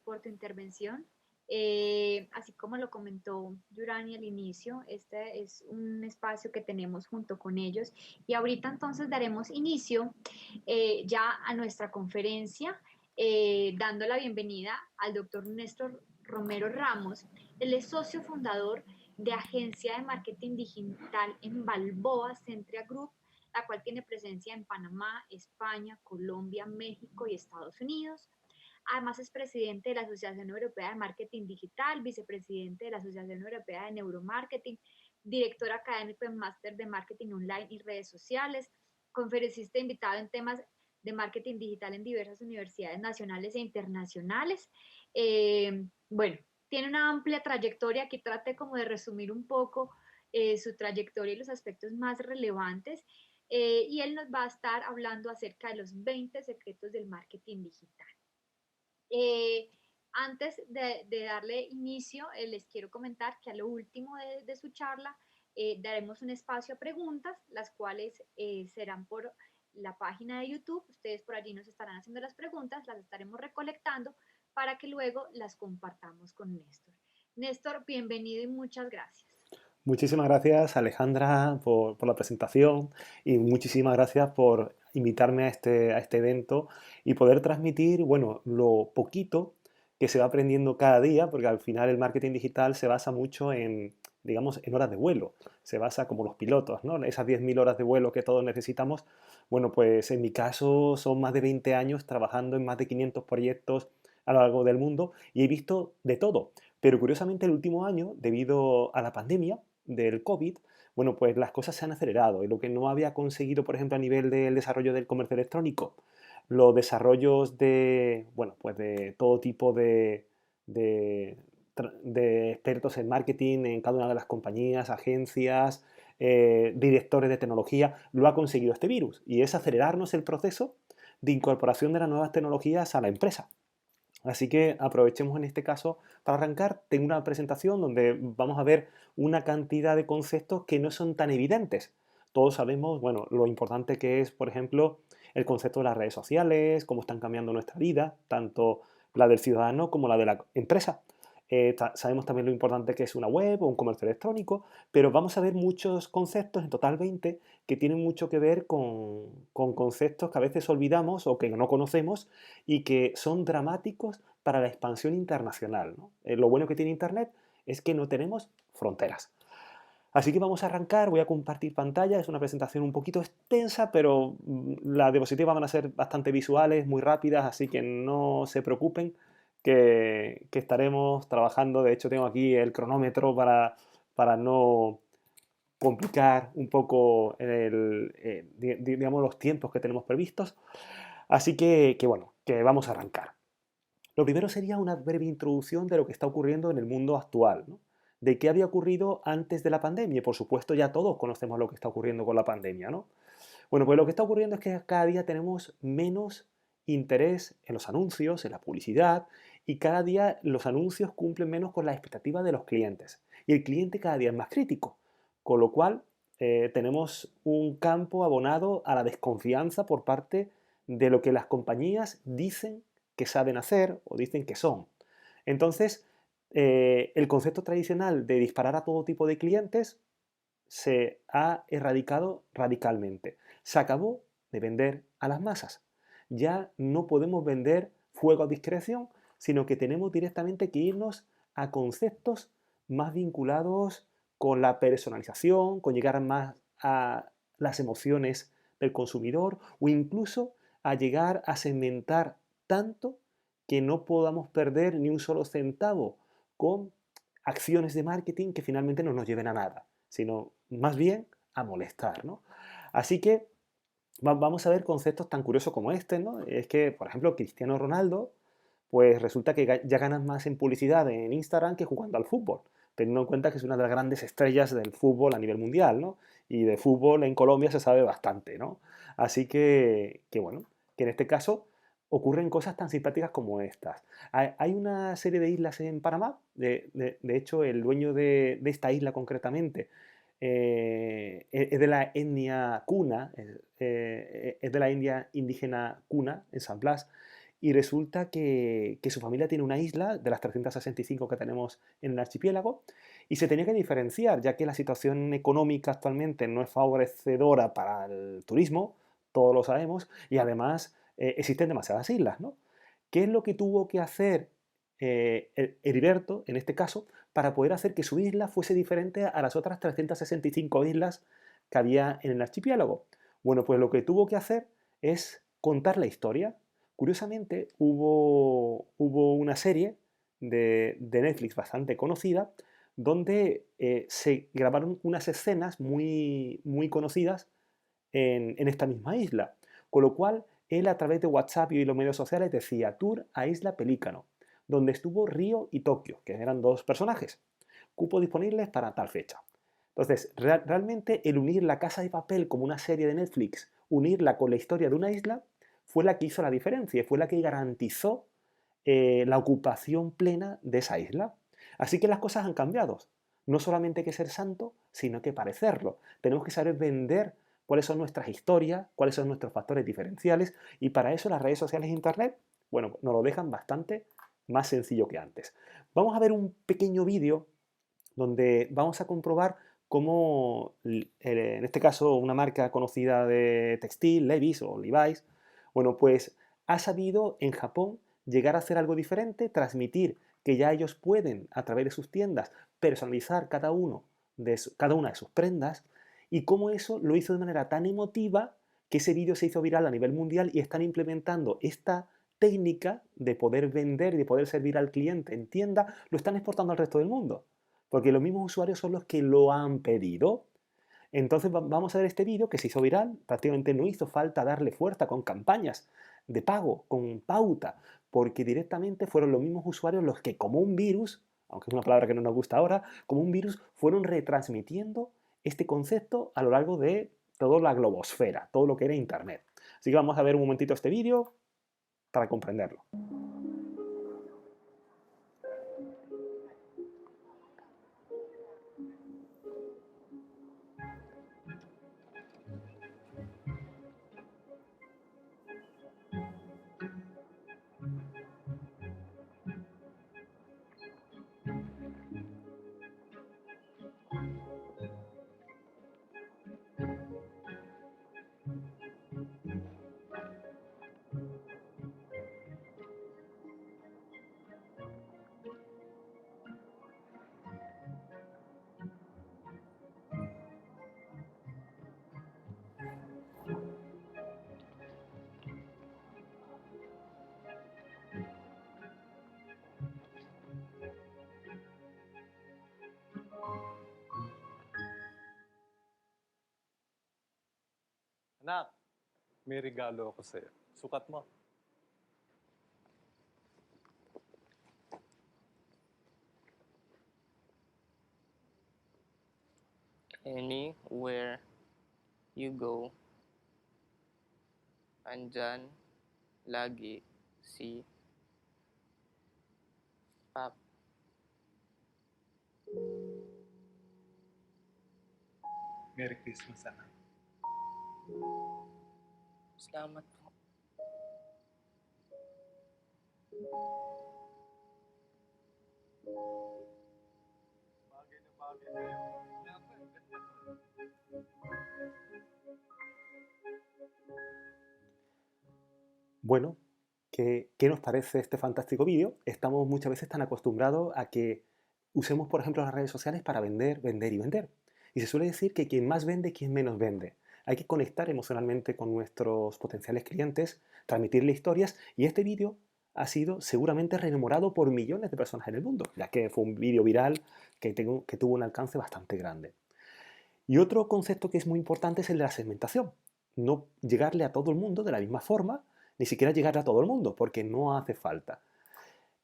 por tu intervención. Así como lo comentó Yurani al inicio, este es un espacio que tenemos junto con ellos y ahorita entonces daremos inicio ya a nuestra conferencia, dando la bienvenida al doctor Néstor Romero Ramos. Él es socio fundador de agencia de marketing digital en Balboa Centria Group, la cual tiene presencia en Panamá, España, Colombia, México y Estados Unidos. Además es presidente de la Asociación Europea de Marketing Digital, vicepresidente de la Asociación Europea de Neuromarketing, director académico en Máster de Marketing Online y Redes Sociales, conferencista invitado en temas de marketing digital en diversas universidades nacionales e internacionales. Bueno, tiene una amplia trayectoria, aquí traté como de resumir un poco su trayectoria y los aspectos más relevantes, y él nos va a estar hablando acerca de los 20 secretos del marketing digital. Eh, Antes de darle inicio, les quiero comentar que a lo último de su charla daremos un espacio a preguntas, las cuales serán por la página de YouTube. Ustedes por allí nos estarán haciendo las preguntas, las estaremos recolectando para que luego las compartamos con Néstor. Néstor, bienvenido y muchas gracias. Muchísimas gracias, Alejandra, por la presentación y muchísimas gracias por invitarme a este evento y poder transmitir, bueno, lo poquito que se va aprendiendo cada día, porque al final el marketing digital se basa mucho en, digamos, en horas de vuelo. Se basa como los pilotos, ¿no? Esas 10.000 horas de vuelo que todos necesitamos. Bueno, pues en mi caso son más de 20 años trabajando en más de 500 proyectos a lo largo del mundo y he visto de todo. Pero curiosamente el último año, debido a la pandemia, del COVID, bueno, pues las cosas se han acelerado y lo que no había conseguido, por ejemplo, a nivel del desarrollo del comercio electrónico, los desarrollos de, bueno, pues de todo tipo de, de expertos en marketing en cada una de las compañías, agencias, directores de tecnología, lo ha conseguido este virus y es acelerarnos el proceso de incorporación de las nuevas tecnologías a la empresa. Así que aprovechemos en este caso para arrancar. Tengo una presentación donde vamos a ver una cantidad de conceptos que no son tan evidentes. Todos sabemos, bueno, lo importante que es, por ejemplo, el concepto de las redes sociales, cómo están cambiando nuestra vida, tanto la del ciudadano como la de la empresa. Sabemos también lo importante que es una web o un comercio electrónico, pero vamos a ver muchos conceptos, en total 20, que tienen mucho que ver con conceptos que a veces olvidamos o que no conocemos y que son dramáticos para la expansión internacional, ¿no? Lo bueno que tiene Internet es que no tenemos fronteras. Así que vamos a arrancar, voy a compartir pantalla, es una presentación un poquito extensa, pero las diapositivas van a ser bastante visuales, muy rápidas, así que no se preocupen que estaremos trabajando. De hecho, tengo aquí el cronómetro para no complicar un poco digamos, los tiempos que tenemos previstos. Así que bueno, que vamos a arrancar. Lo primero sería una breve introducción de lo que está ocurriendo en el mundo actual, ¿no? De qué había ocurrido antes de la pandemia. Y por supuesto, ya todos conocemos lo que está ocurriendo con la pandemia, ¿no? Bueno, pues lo que está ocurriendo es que cada día tenemos menos interés en los anuncios, en la publicidad, y cada día los anuncios cumplen menos con las expectativas de los clientes. Y el cliente cada día es más crítico, con lo cual tenemos un campo abonado a la desconfianza por parte de lo que las compañías dicen que saben hacer o dicen que son. Entonces, el concepto tradicional de disparar a todo tipo de clientes se ha erradicado radicalmente. Se acabó de vender a las masas. Ya no podemos vender fuego a discreción, sino que tenemos directamente que irnos a conceptos más vinculados con la personalización, con llegar más a las emociones del consumidor o incluso a llegar a segmentar tanto que no podamos perder ni un solo centavo con acciones de marketing que finalmente no nos lleven a nada, sino más bien a molestar, ¿no? Así que vamos a ver conceptos tan curiosos como este, ¿no? Es que, por ejemplo, Cristiano Ronaldo, pues resulta que ya ganas más en publicidad en Instagram que jugando al fútbol, teniendo en cuenta que es una de las grandes estrellas del fútbol a nivel mundial, ¿no? Y de fútbol en Colombia se sabe bastante, ¿no? Así que bueno, que en este caso ocurren cosas tan simpáticas como estas. Hay una serie de islas en Panamá, de hecho el dueño de esta isla concretamente es de la etnia Kuna, es de la India indígena Kuna, en San Blas, y resulta que su familia tiene una isla de las 365 que tenemos en el archipiélago y se tenía que diferenciar, ya que la situación económica actualmente no es favorecedora para el turismo, todos lo sabemos, y además existen demasiadas islas, ¿no? ¿Qué es lo que tuvo que hacer Heriberto, en este caso, para poder hacer que su isla fuese diferente a las otras 365 islas que había en el archipiélago? Bueno, pues lo que tuvo que hacer es contar la historia. Curiosamente, hubo una serie de Netflix bastante conocida donde se grabaron unas escenas muy conocidas en esta misma isla. Con lo cual, él a través de WhatsApp y los medios sociales decía Tour a Isla Pelícano, donde estuvo Río y Tokio, que eran dos personajes. Cupo disponibles para tal fecha. Entonces, realmente el unir La Casa de Papel como una serie de Netflix, unirla con la historia de una isla, fue la que hizo la diferencia, fue la que garantizó la ocupación plena de esa isla. Así que las cosas han cambiado. No solamente hay que ser santo, sino que parecerlo. Tenemos que saber vender cuáles son nuestras historias, cuáles son nuestros factores diferenciales, y para eso las redes sociales e Internet, bueno, nos lo dejan bastante más sencillo que antes. Vamos a ver un pequeño vídeo donde vamos a comprobar cómo, en este caso, una marca conocida de textil, Levi's o Levi's, bueno, pues ha sabido en Japón llegar a hacer algo diferente, transmitir que ya ellos pueden, a través de sus tiendas, personalizar cada una de sus prendas, y cómo eso lo hizo de manera tan emotiva que ese vídeo se hizo viral a nivel mundial y están implementando esta técnica de poder vender y de poder servir al cliente en tienda, lo están exportando al resto del mundo, porque los mismos usuarios son los que lo han pedido. Entonces vamos a ver este vídeo que se hizo viral, prácticamente no hizo falta darle fuerza con campañas de pago, con pauta, porque directamente fueron los mismos usuarios los que, como un virus, aunque es una palabra que no nos gusta ahora, como un virus, fueron retransmitiendo este concepto a lo largo de toda la globosfera, todo lo que era Internet. Así que vamos a ver un momentito este vídeo para comprenderlo. Anak, may regalo ako sa'yo. Sukat mo. Anywhere you go, andyan lagi si Pap. Merry Christmas, anak. Salamat po. Bagay na bagay sa'yo. Bueno, ¿qué nos parece este fantástico vídeo? Estamos muchas veces tan acostumbrados a que usemos, por ejemplo, las redes sociales para vender, vender y vender. Y se suele decir que quien más vende, quien menos vende. Hay que conectar emocionalmente con nuestros potenciales clientes, transmitirle historias, y este vídeo ha sido seguramente rememorado por millones de personas en el mundo, ya que fue un vídeo viral que tuvo un alcance bastante grande. Y otro concepto que es muy importante es el de la segmentación. No llegarle a todo el mundo de la misma forma, ni siquiera llegarle a todo el mundo, porque no hace falta.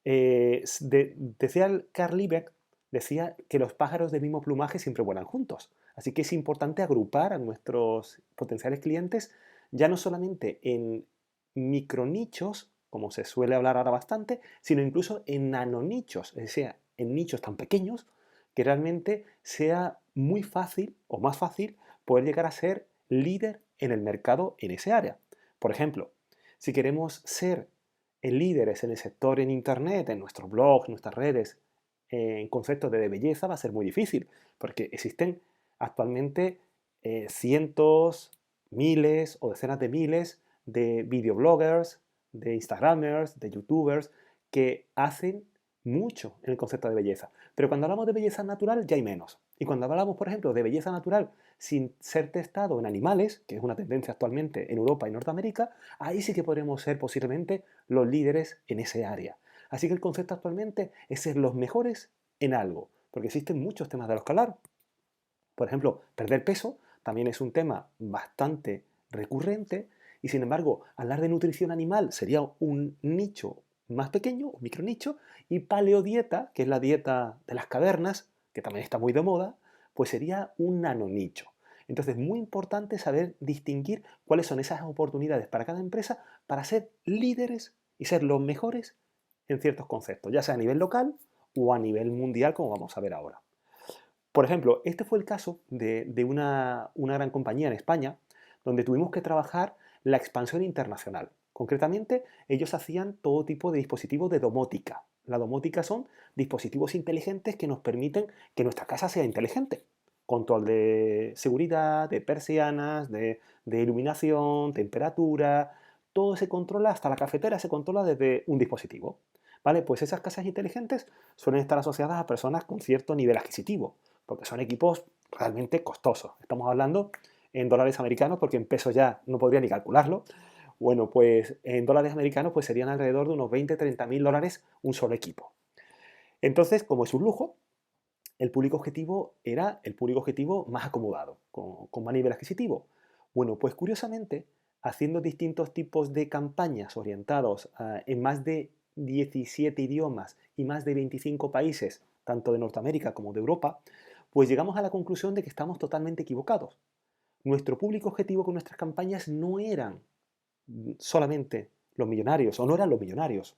Decía Carl Liebeck, decía que los pájaros del mismo plumaje siempre vuelan juntos. Así que es importante agrupar a nuestros potenciales clientes ya no solamente en micronichos, como se suele hablar ahora bastante, sino incluso en nanonichos, es decir, en nichos tan pequeños que realmente sea muy fácil o más fácil poder llegar a ser líder en el mercado en ese área. Por ejemplo, si queremos ser líderes en el sector en Internet, en nuestros blogs, en nuestras redes, en conceptos de belleza va a ser muy difícil, porque existen actualmente cientos, miles o decenas de miles de videobloggers, de Instagramers, de YouTubers que hacen mucho en el concepto de belleza. Pero cuando hablamos de belleza natural ya hay menos. Y cuando hablamos, por ejemplo, de belleza natural sin ser testado en animales, que es una tendencia actualmente en Europa y Norteamérica, ahí sí que podremos ser posiblemente los líderes en ese área. Así que el concepto actualmente es ser los mejores en algo, porque existen muchos temas de los que hablar. Por ejemplo, perder peso también es un tema bastante recurrente y sin embargo, hablar de nutrición animal sería un nicho más pequeño, un micronicho, y paleodieta, que es la dieta de las cavernas, que también está muy de moda, pues sería un nanonicho. Entonces, muy importante saber distinguir cuáles son esas oportunidades para cada empresa para ser líderes y ser los mejores en ciertos conceptos, ya sea a nivel local o a nivel mundial, como vamos a ver ahora. Por ejemplo, este fue el caso de una gran compañía en España, donde tuvimos que trabajar la expansión internacional. Concretamente, ellos hacían todo tipo de dispositivos de domótica. La domótica son dispositivos inteligentes que nos permiten que nuestra casa sea inteligente. Control de seguridad, de persianas, de iluminación, temperatura, todo se controla, hasta la cafetera se controla desde un dispositivo. ¿Vale? Pues esas casas inteligentes suelen estar asociadas a personas con cierto nivel adquisitivo, porque son equipos realmente costosos. Estamos hablando en dólares americanos, porque en pesos ya no podría ni calcularlo. Bueno, pues en dólares americanos pues serían alrededor de unos 20-30 mil dólares un solo equipo. Entonces, como es un lujo, el público objetivo era el público objetivo más acomodado, con más nivel adquisitivo. Bueno, pues curiosamente, haciendo distintos tipos de campañas orientados en más de 17 idiomas y más de 25 países, tanto de Norteamérica como de Europa, pues llegamos a la conclusión de que estamos totalmente equivocados. Nuestro público objetivo con nuestras campañas no eran solamente los millonarios, o no eran los millonarios.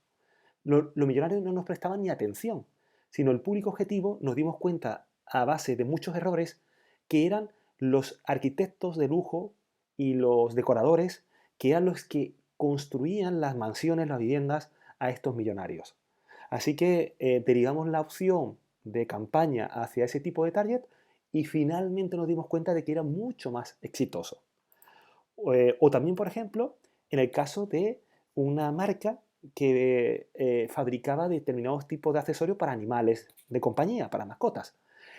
Los millonarios no nos prestaban ni atención, sino el público objetivo nos dimos cuenta a base de muchos errores que eran los arquitectos de lujo y los decoradores, que eran los que construían las mansiones, las viviendas a estos millonarios. Así que derivamos la opción de campaña hacia ese tipo de target y finalmente nos dimos cuenta de que era mucho más exitoso. O también, por ejemplo, en el caso de una marca que fabricaba determinados tipos de accesorios para animales de compañía, para mascotas.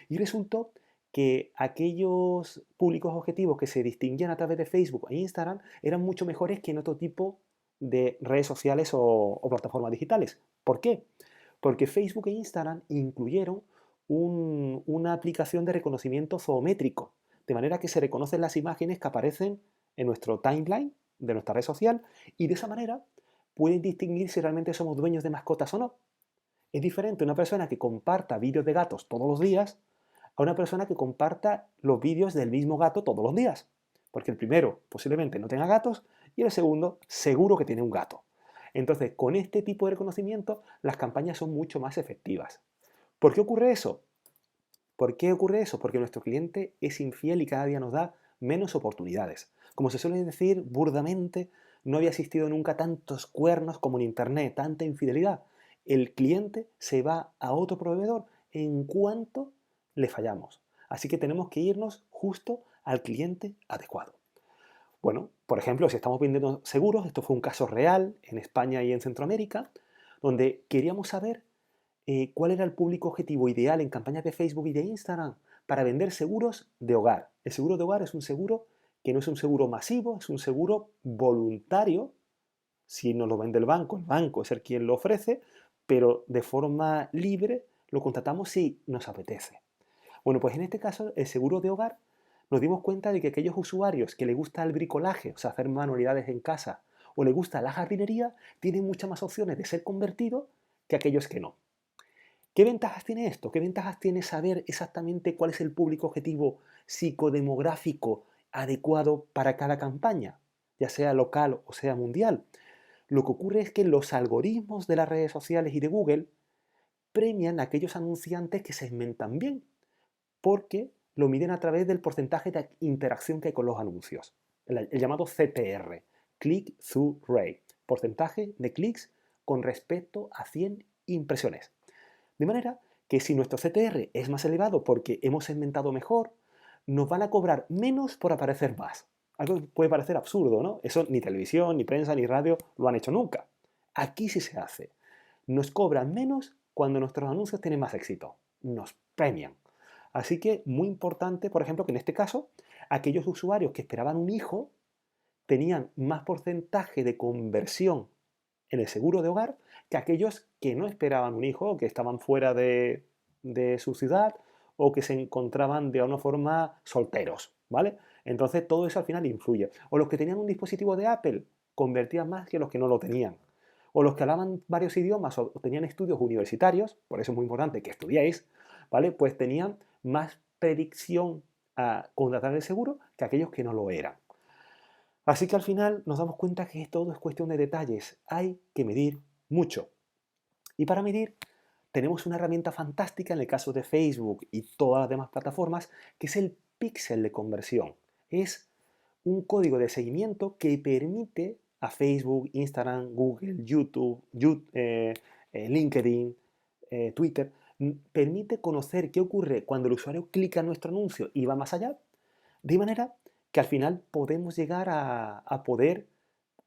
Y resultó que aquellos públicos objetivos que se distinguían a través de Facebook e Instagram eran mucho mejores que en otro tipo de redes sociales o plataformas digitales. ¿Por qué? Porque Facebook e Instagram incluyeron una aplicación de reconocimiento zoométrico, de manera que se reconocen las imágenes que aparecen en nuestro timeline de nuestra red social y de esa manera pueden distinguir si realmente somos dueños de mascotas o no. Es diferente una persona que comparta vídeos de gatos todos los días a una persona que comparta los vídeos del mismo gato todos los días. Porque el primero posiblemente no tenga gatos y el segundo seguro que tiene un gato. Entonces, con este tipo de reconocimiento, las campañas son mucho más efectivas. ¿Por qué ocurre eso? ¿Por qué ocurre eso? Porque nuestro cliente es infiel y cada día nos da menos oportunidades. Como se suele decir burdamente, no había existido nunca tantos cuernos como en Internet, tanta infidelidad. El cliente se va a otro proveedor en cuanto le fallamos. Así que tenemos que irnos justo al cliente adecuado. Bueno, por ejemplo, si estamos vendiendo seguros, esto fue un caso real en España y en Centroamérica, donde queríamos saber cuál era el público objetivo ideal en campañas de Facebook y de Instagram para vender seguros de hogar. El seguro de hogar es un seguro que no es un seguro masivo, es un seguro voluntario. Si nos lo vende el banco es el quien lo ofrece, pero de forma libre lo contratamos si nos apetece. Bueno, pues en este caso, el seguro de hogar, nos dimos cuenta de que aquellos usuarios que les gusta el bricolaje, o sea, hacer manualidades en casa, o les gusta la jardinería, tienen muchas más opciones de ser convertidos que aquellos que no. ¿Qué ventajas tiene esto? ¿Qué ventajas tiene saber exactamente cuál es el público objetivo psicodemográfico adecuado para cada campaña, ya sea local o sea mundial? Lo que ocurre es que los algoritmos de las redes sociales y de Google premian a aquellos anunciantes que segmentan bien, porque lo miden a través del porcentaje de interacción que hay con los anuncios, el llamado CTR, Click-Through Rate, porcentaje de clics con respecto a 100 impresiones. De manera que si nuestro CTR es más elevado porque hemos segmentado mejor, nos van a cobrar menos por aparecer más. Algo que puede parecer absurdo, ¿no? Eso ni televisión, ni prensa, ni radio lo han hecho nunca. Aquí sí se hace. Nos cobran menos cuando nuestros anuncios tienen más éxito. Nos premian. Así que muy importante, por ejemplo, que en este caso, aquellos usuarios que esperaban un hijo tenían más porcentaje de conversión en el seguro de hogar que aquellos que no esperaban un hijo o que estaban fuera de su ciudad o que se encontraban de alguna forma solteros, ¿vale? Entonces todo eso al final influye. O los que tenían un dispositivo de Apple convertían más que los que no lo tenían. O los que hablaban varios idiomas o tenían estudios universitarios, por eso es muy importante que estudiéis, ¿vale? Pues tenían más predicción a contratar el seguro que aquellos que no lo eran. Así que al final nos damos cuenta que todo es cuestión de detalles. Hay que medir mucho. Y para medir tenemos una herramienta fantástica en el caso de Facebook y todas las demás plataformas, que es el píxel de conversión. Es un código de seguimiento que permite a Facebook, Instagram, Google, YouTube, LinkedIn, Twitter, permite conocer qué ocurre cuando el usuario clica en nuestro anuncio y va más allá, de manera que al final podemos llegar a poder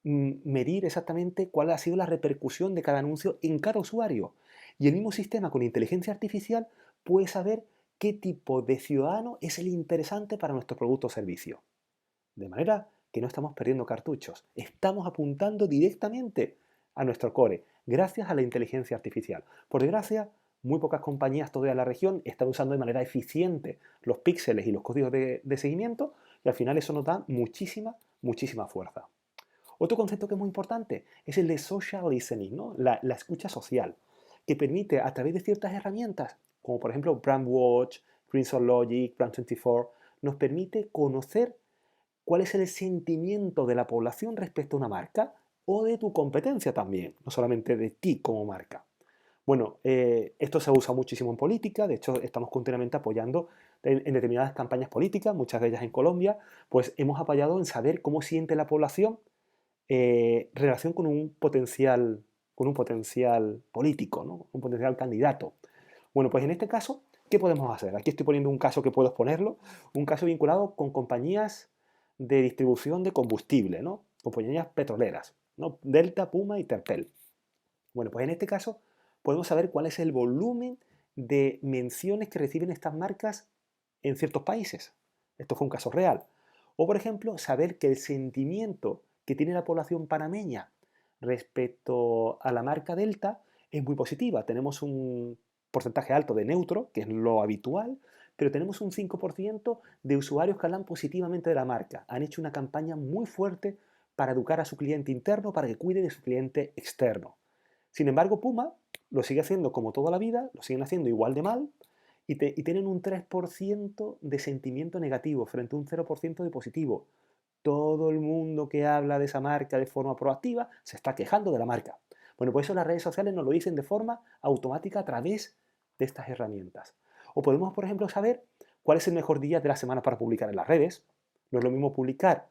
medir exactamente cuál ha sido la repercusión de cada anuncio en cada usuario. Y el mismo sistema con inteligencia artificial puede saber qué tipo de ciudadano es el interesante para nuestro producto o servicio. De manera que no estamos perdiendo cartuchos, estamos apuntando directamente a nuestro core, gracias a la inteligencia artificial. Por desgracia, muy pocas compañías todavía en la región están usando de manera eficiente los píxeles y los códigos de seguimiento, y al final eso nos da muchísima, muchísima fuerza. Otro concepto que es muy importante es el de social listening, ¿no? La escucha social, que permite a través de ciertas herramientas, como por ejemplo BrandWatch, Crimson Logic, Brand24, nos permite conocer cuál es el sentimiento de la población respecto a una marca o de tu competencia también, no solamente de ti como marca. Bueno, esto se usa muchísimo en política, de hecho estamos continuamente apoyando en determinadas campañas políticas, muchas de ellas en Colombia, pues hemos apoyado en saber cómo siente la población relación con un potencial político, ¿no? Un potencial candidato. Bueno, pues en este caso, ¿qué podemos hacer? Aquí estoy poniendo un caso que puedo exponerlo, un caso vinculado con compañías de distribución de combustible, ¿no? Compañías petroleras, ¿no? Delta, Puma y Terpel. Bueno, pues en este caso podemos saber cuál es el volumen de menciones que reciben estas marcas en ciertos países. Esto fue un caso real. O, por ejemplo, saber que el sentimiento que tiene la población panameña respecto a la marca Delta es muy positiva. Tenemos un porcentaje alto de neutro, que es lo habitual, pero tenemos un 5% de usuarios que hablan positivamente de la marca. Han hecho una campaña muy fuerte para educar a su cliente interno para que cuide de su cliente externo. Sin embargo, Puma lo sigue haciendo como toda la vida, lo siguen haciendo igual de mal y tienen un 3% de sentimiento negativo frente a un 0% de positivo. Todo el mundo que habla de esa marca de forma proactiva se está quejando de la marca. Bueno, pues eso las redes sociales nos lo dicen de forma automática a través de estas herramientas. O podemos, por ejemplo, saber cuál es el mejor día de la semana para publicar en las redes. No es lo mismo publicar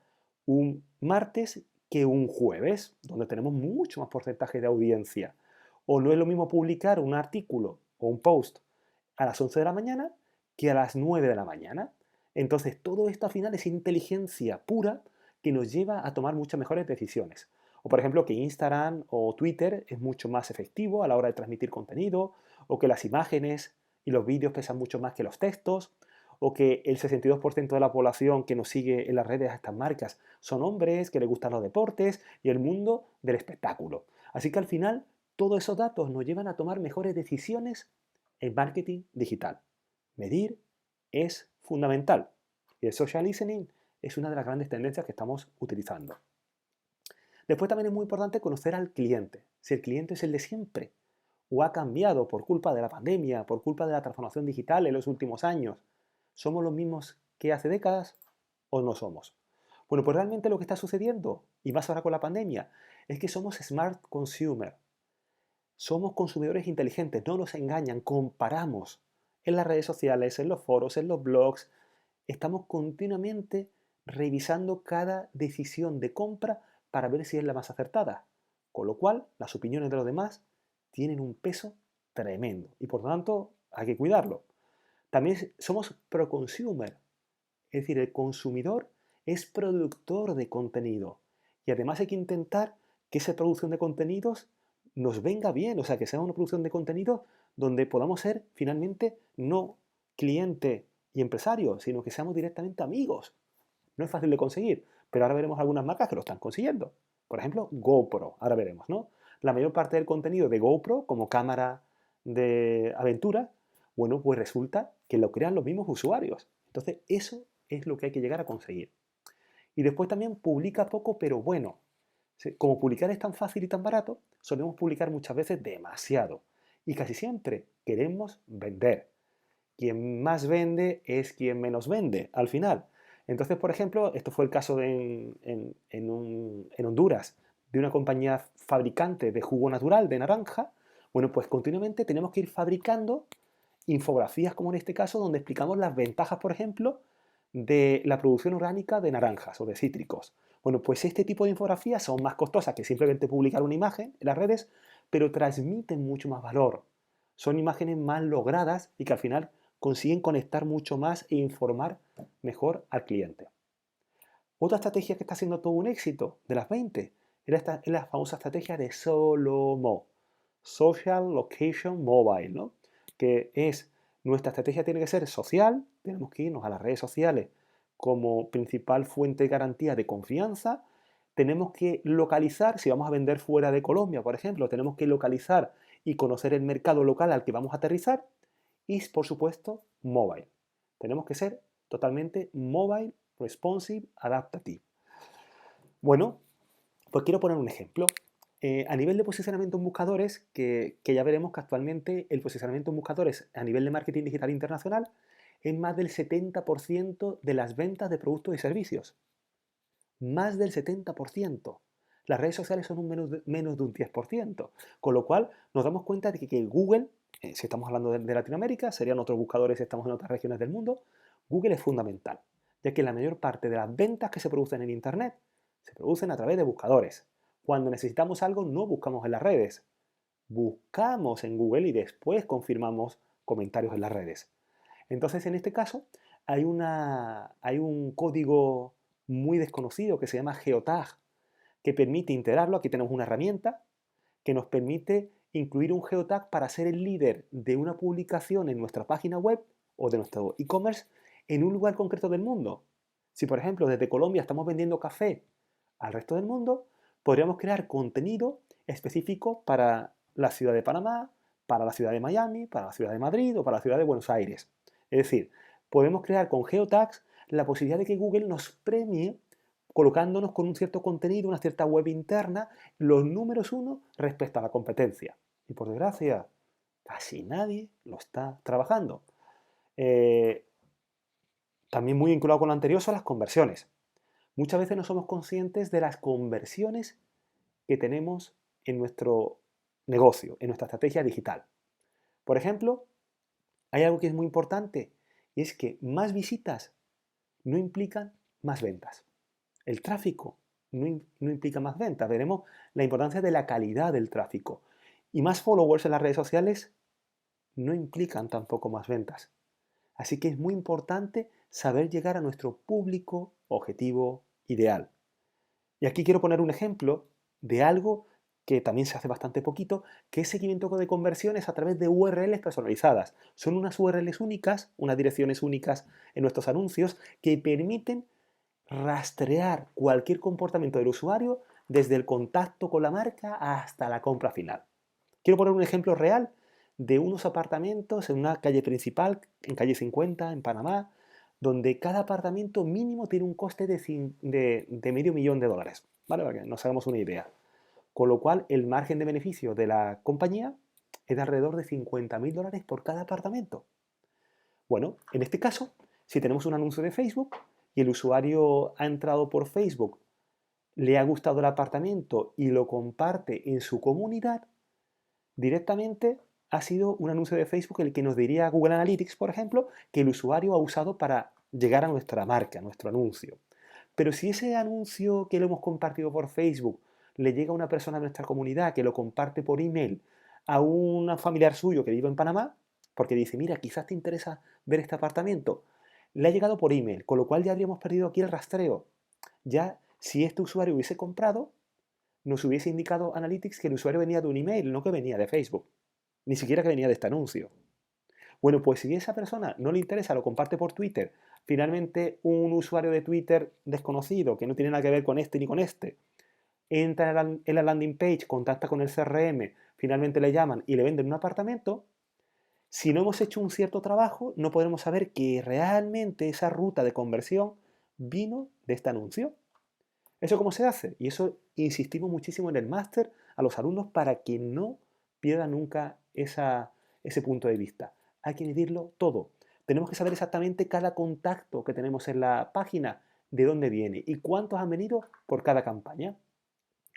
un martes que un jueves, donde tenemos mucho más porcentaje de audiencia. O no es lo mismo publicar un artículo o un post a las 11 de la mañana que a las 9 de la mañana. Entonces, todo esto al final es inteligencia pura que nos lleva a tomar muchas mejores decisiones. O por ejemplo, que Instagram o Twitter es mucho más efectivo a la hora de transmitir contenido, o que las imágenes y los vídeos pesan mucho más que los textos, o que el 62% de la población que nos sigue en las redes a estas marcas son hombres, que les gustan los deportes y el mundo del espectáculo. Así que al final, todos esos datos nos llevan a tomar mejores decisiones en marketing digital. Medir es fundamental y el social listening es una de las grandes tendencias que estamos utilizando. Después también es muy importante conocer al cliente, si el cliente es el de siempre o ha cambiado por culpa de la pandemia, por culpa de la transformación digital en los últimos años. ¿Somos los mismos que hace décadas o no somos? Bueno, pues realmente lo que está sucediendo, y más ahora con la pandemia, es que somos smart consumer. Somos consumidores inteligentes, no nos engañan, comparamos en las redes sociales, en los foros, en los blogs. Estamos continuamente revisando cada decisión de compra para ver si es la más acertada. Con lo cual, las opiniones de los demás tienen un peso tremendo y por lo tanto hay que cuidarlo. También somos pro-consumer, es decir, el consumidor es productor de contenido y además hay que intentar que esa producción de contenidos nos venga bien, o sea, que sea una producción de contenido donde podamos ser finalmente no cliente y empresario, sino que seamos directamente amigos. No es fácil de conseguir, pero ahora veremos algunas marcas que lo están consiguiendo. Por ejemplo, GoPro, ahora veremos, ¿no? La mayor parte del contenido de GoPro como cámara de aventura, bueno, pues resulta que lo crean los mismos usuarios. Entonces, eso es lo que hay que llegar a conseguir. Y después también publica poco, pero bueno. Como publicar es tan fácil y tan barato, solemos publicar muchas veces demasiado. Y casi siempre queremos vender. Quien más vende es quien menos vende al final. Entonces, por ejemplo, esto fue el caso en Honduras, de una compañía fabricante de jugo natural de naranja. Bueno, pues continuamente tenemos que ir fabricando infografías como en este caso, donde explicamos las ventajas, por ejemplo, de la producción orgánica de naranjas o de cítricos. Bueno, pues este tipo de infografías son más costosas que simplemente publicar una imagen en las redes, pero transmiten mucho más valor. Son imágenes más logradas y que al final consiguen conectar mucho más e informar mejor al cliente. Otra estrategia que está siendo todo un éxito de las 20 es la famosa estrategia de SOLOMO, Social Location Mobile, ¿no? Que es, nuestra estrategia tiene que ser social, tenemos que irnos a las redes sociales como principal fuente de garantía de confianza, tenemos que localizar, si vamos a vender fuera de Colombia, por ejemplo, tenemos que localizar y conocer el mercado local al que vamos a aterrizar y, por supuesto, mobile. Tenemos que ser totalmente mobile, responsive, adaptative. Bueno, pues quiero poner un ejemplo. A nivel de posicionamiento en buscadores, que ya veremos que actualmente el posicionamiento en buscadores a nivel de marketing digital internacional es más del 70% de las ventas de productos y servicios. Más del 70%. Las redes sociales son menos de un 10%. Con lo cual nos damos cuenta de que Google, si estamos hablando de Latinoamérica, serían otros buscadores si estamos en otras regiones del mundo, Google es fundamental, ya que la mayor parte de las ventas que se producen en Internet se producen a través de buscadores. Cuando necesitamos algo no buscamos en las redes, buscamos en Google y después confirmamos comentarios en las redes. Entonces, en este caso, hay un código muy desconocido que se llama Geotag, que permite integrarlo. Aquí tenemos una herramienta que nos permite incluir un geotag para ser el líder de una publicación en nuestra página web o de nuestro e-commerce en un lugar concreto del mundo. Si, por ejemplo, desde Colombia estamos vendiendo café al resto del mundo, podríamos crear contenido específico para la ciudad de Panamá, para la ciudad de Miami, para la ciudad de Madrid o para la ciudad de Buenos Aires. Es decir, podemos crear con geotags la posibilidad de que Google nos premie colocándonos con un cierto contenido, una cierta web interna, los números uno respecto a la competencia. Y por desgracia, casi nadie lo está trabajando. También muy vinculado con lo anterior son las conversiones. Muchas veces no somos conscientes de las conversiones que tenemos en nuestro negocio, en nuestra estrategia digital. Por ejemplo, hay algo que es muy importante y es que más visitas no implican más ventas. El tráfico no implica más ventas. Veremos la importancia de la calidad del tráfico. Y más followers en las redes sociales no implican tampoco más ventas. Así que es muy importante saber llegar a nuestro público objetivo ideal. Y aquí quiero poner un ejemplo de algo que también se hace bastante poquito, que es seguimiento de conversiones a través de URLs personalizadas. Son unas URLs únicas, unas direcciones únicas en nuestros anuncios que permiten rastrear cualquier comportamiento del usuario desde el contacto con la marca hasta la compra final. Quiero poner un ejemplo real de unos apartamentos en una calle principal, en calle 50, en Panamá, donde cada apartamento mínimo tiene un coste de $500,000, ¿vale? Para que nos hagamos una idea. Con lo cual, el margen de beneficio de la compañía es de alrededor de $50,000 por cada apartamento. Bueno, en este caso, si tenemos un anuncio de Facebook y el usuario ha entrado por Facebook, le ha gustado el apartamento y lo comparte en su comunidad, directamente ha sido un anuncio de Facebook el que nos diría Google Analytics, por ejemplo, que el usuario ha usado para llegar a nuestra marca, a nuestro anuncio. Pero si ese anuncio que lo hemos compartido por Facebook le llega a una persona de nuestra comunidad que lo comparte por email a un familiar suyo que vive en Panamá, porque dice, mira, quizás te interesa ver este apartamento, le ha llegado por email, con lo cual ya habríamos perdido aquí el rastreo. Ya, si este usuario hubiese comprado, nos hubiese indicado Analytics que el usuario venía de un email, no que venía de Facebook, ni siquiera que venía de este anuncio. Bueno, pues si a esa persona no le interesa, lo comparte por Twitter, finalmente un usuario de Twitter desconocido, que no tiene nada que ver con este ni con este, entra en la landing page, contacta con el CRM, finalmente le llaman y le venden un apartamento, si no hemos hecho un cierto trabajo, no podremos saber que realmente esa ruta de conversión vino de este anuncio. ¿Eso cómo se hace? Y eso insistimos muchísimo en el máster a los alumnos para que no pierdan nunca ese punto de vista. Hay que medirlo todo. Tenemos que saber exactamente cada contacto que tenemos en la página, de dónde viene y cuántos han venido por cada campaña.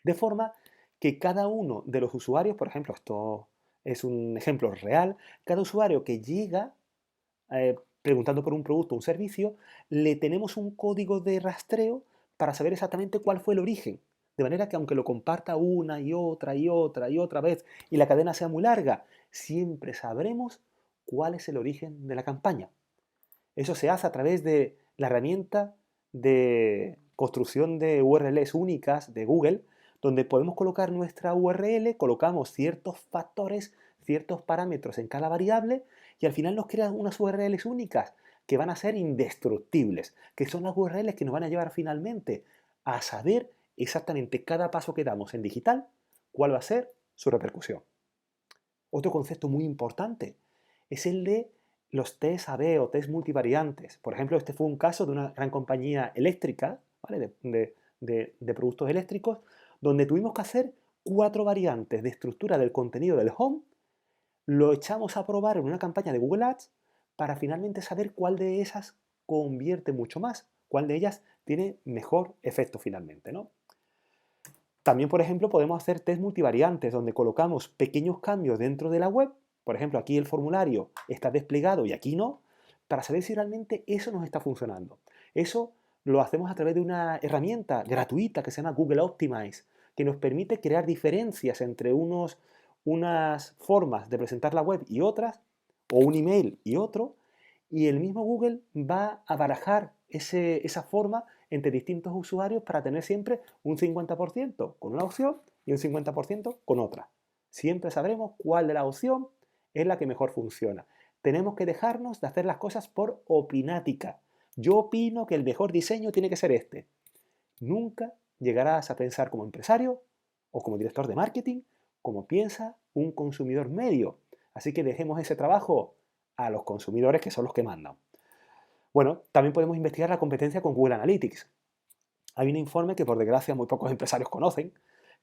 De forma que cada uno de los usuarios, por ejemplo, esto es un ejemplo real, cada usuario que llega preguntando por un producto o un servicio, le tenemos un código de rastreo para saber exactamente cuál fue el origen. De manera que aunque lo comparta una y otra y otra y otra vez y la cadena sea muy larga, siempre sabremos cuál es el origen de la campaña. Eso se hace a través de la herramienta de construcción de URLs únicas de Google, donde podemos colocar nuestra URL, colocamos ciertos factores, ciertos parámetros en cada variable y al final nos crean unas URLs únicas que van a ser indestructibles, que son las URLs que nos van a llevar finalmente a saber exactamente cada paso que damos en digital, cuál va a ser su repercusión. Otro concepto muy importante es el de los test A/B o test multivariantes. Por ejemplo, este fue un caso de una gran compañía eléctrica, ¿vale? de productos eléctricos, donde tuvimos que hacer 4 variantes de estructura del contenido del home, lo echamos a probar en una campaña de Google Ads para finalmente saber cuál de esas convierte mucho más, cuál de ellas tiene mejor efecto finalmente, ¿no? También, por ejemplo, podemos hacer test multivariantes donde colocamos pequeños cambios dentro de la web. Por ejemplo, aquí el formulario está desplegado y aquí no, para saber si realmente eso nos está funcionando. Eso lo hacemos a través de una herramienta gratuita que se llama Google Optimize, que nos permite crear diferencias entre unas formas de presentar la web y otras, o un email y otro, y el mismo Google va a barajar esa forma entre distintos usuarios para tener siempre un 50% con una opción y un 50% con otra. Siempre sabremos cuál de la opción es la que mejor funciona. Tenemos que dejarnos de hacer las cosas por opinática. Yo opino que el mejor diseño tiene que ser este. Nunca llegarás a pensar como empresario o como director de marketing como piensa un consumidor medio. Así que dejemos ese trabajo a los consumidores que son los que mandan. Bueno, también podemos investigar la competencia con Google Analytics. Hay un informe que por desgracia muy pocos empresarios conocen,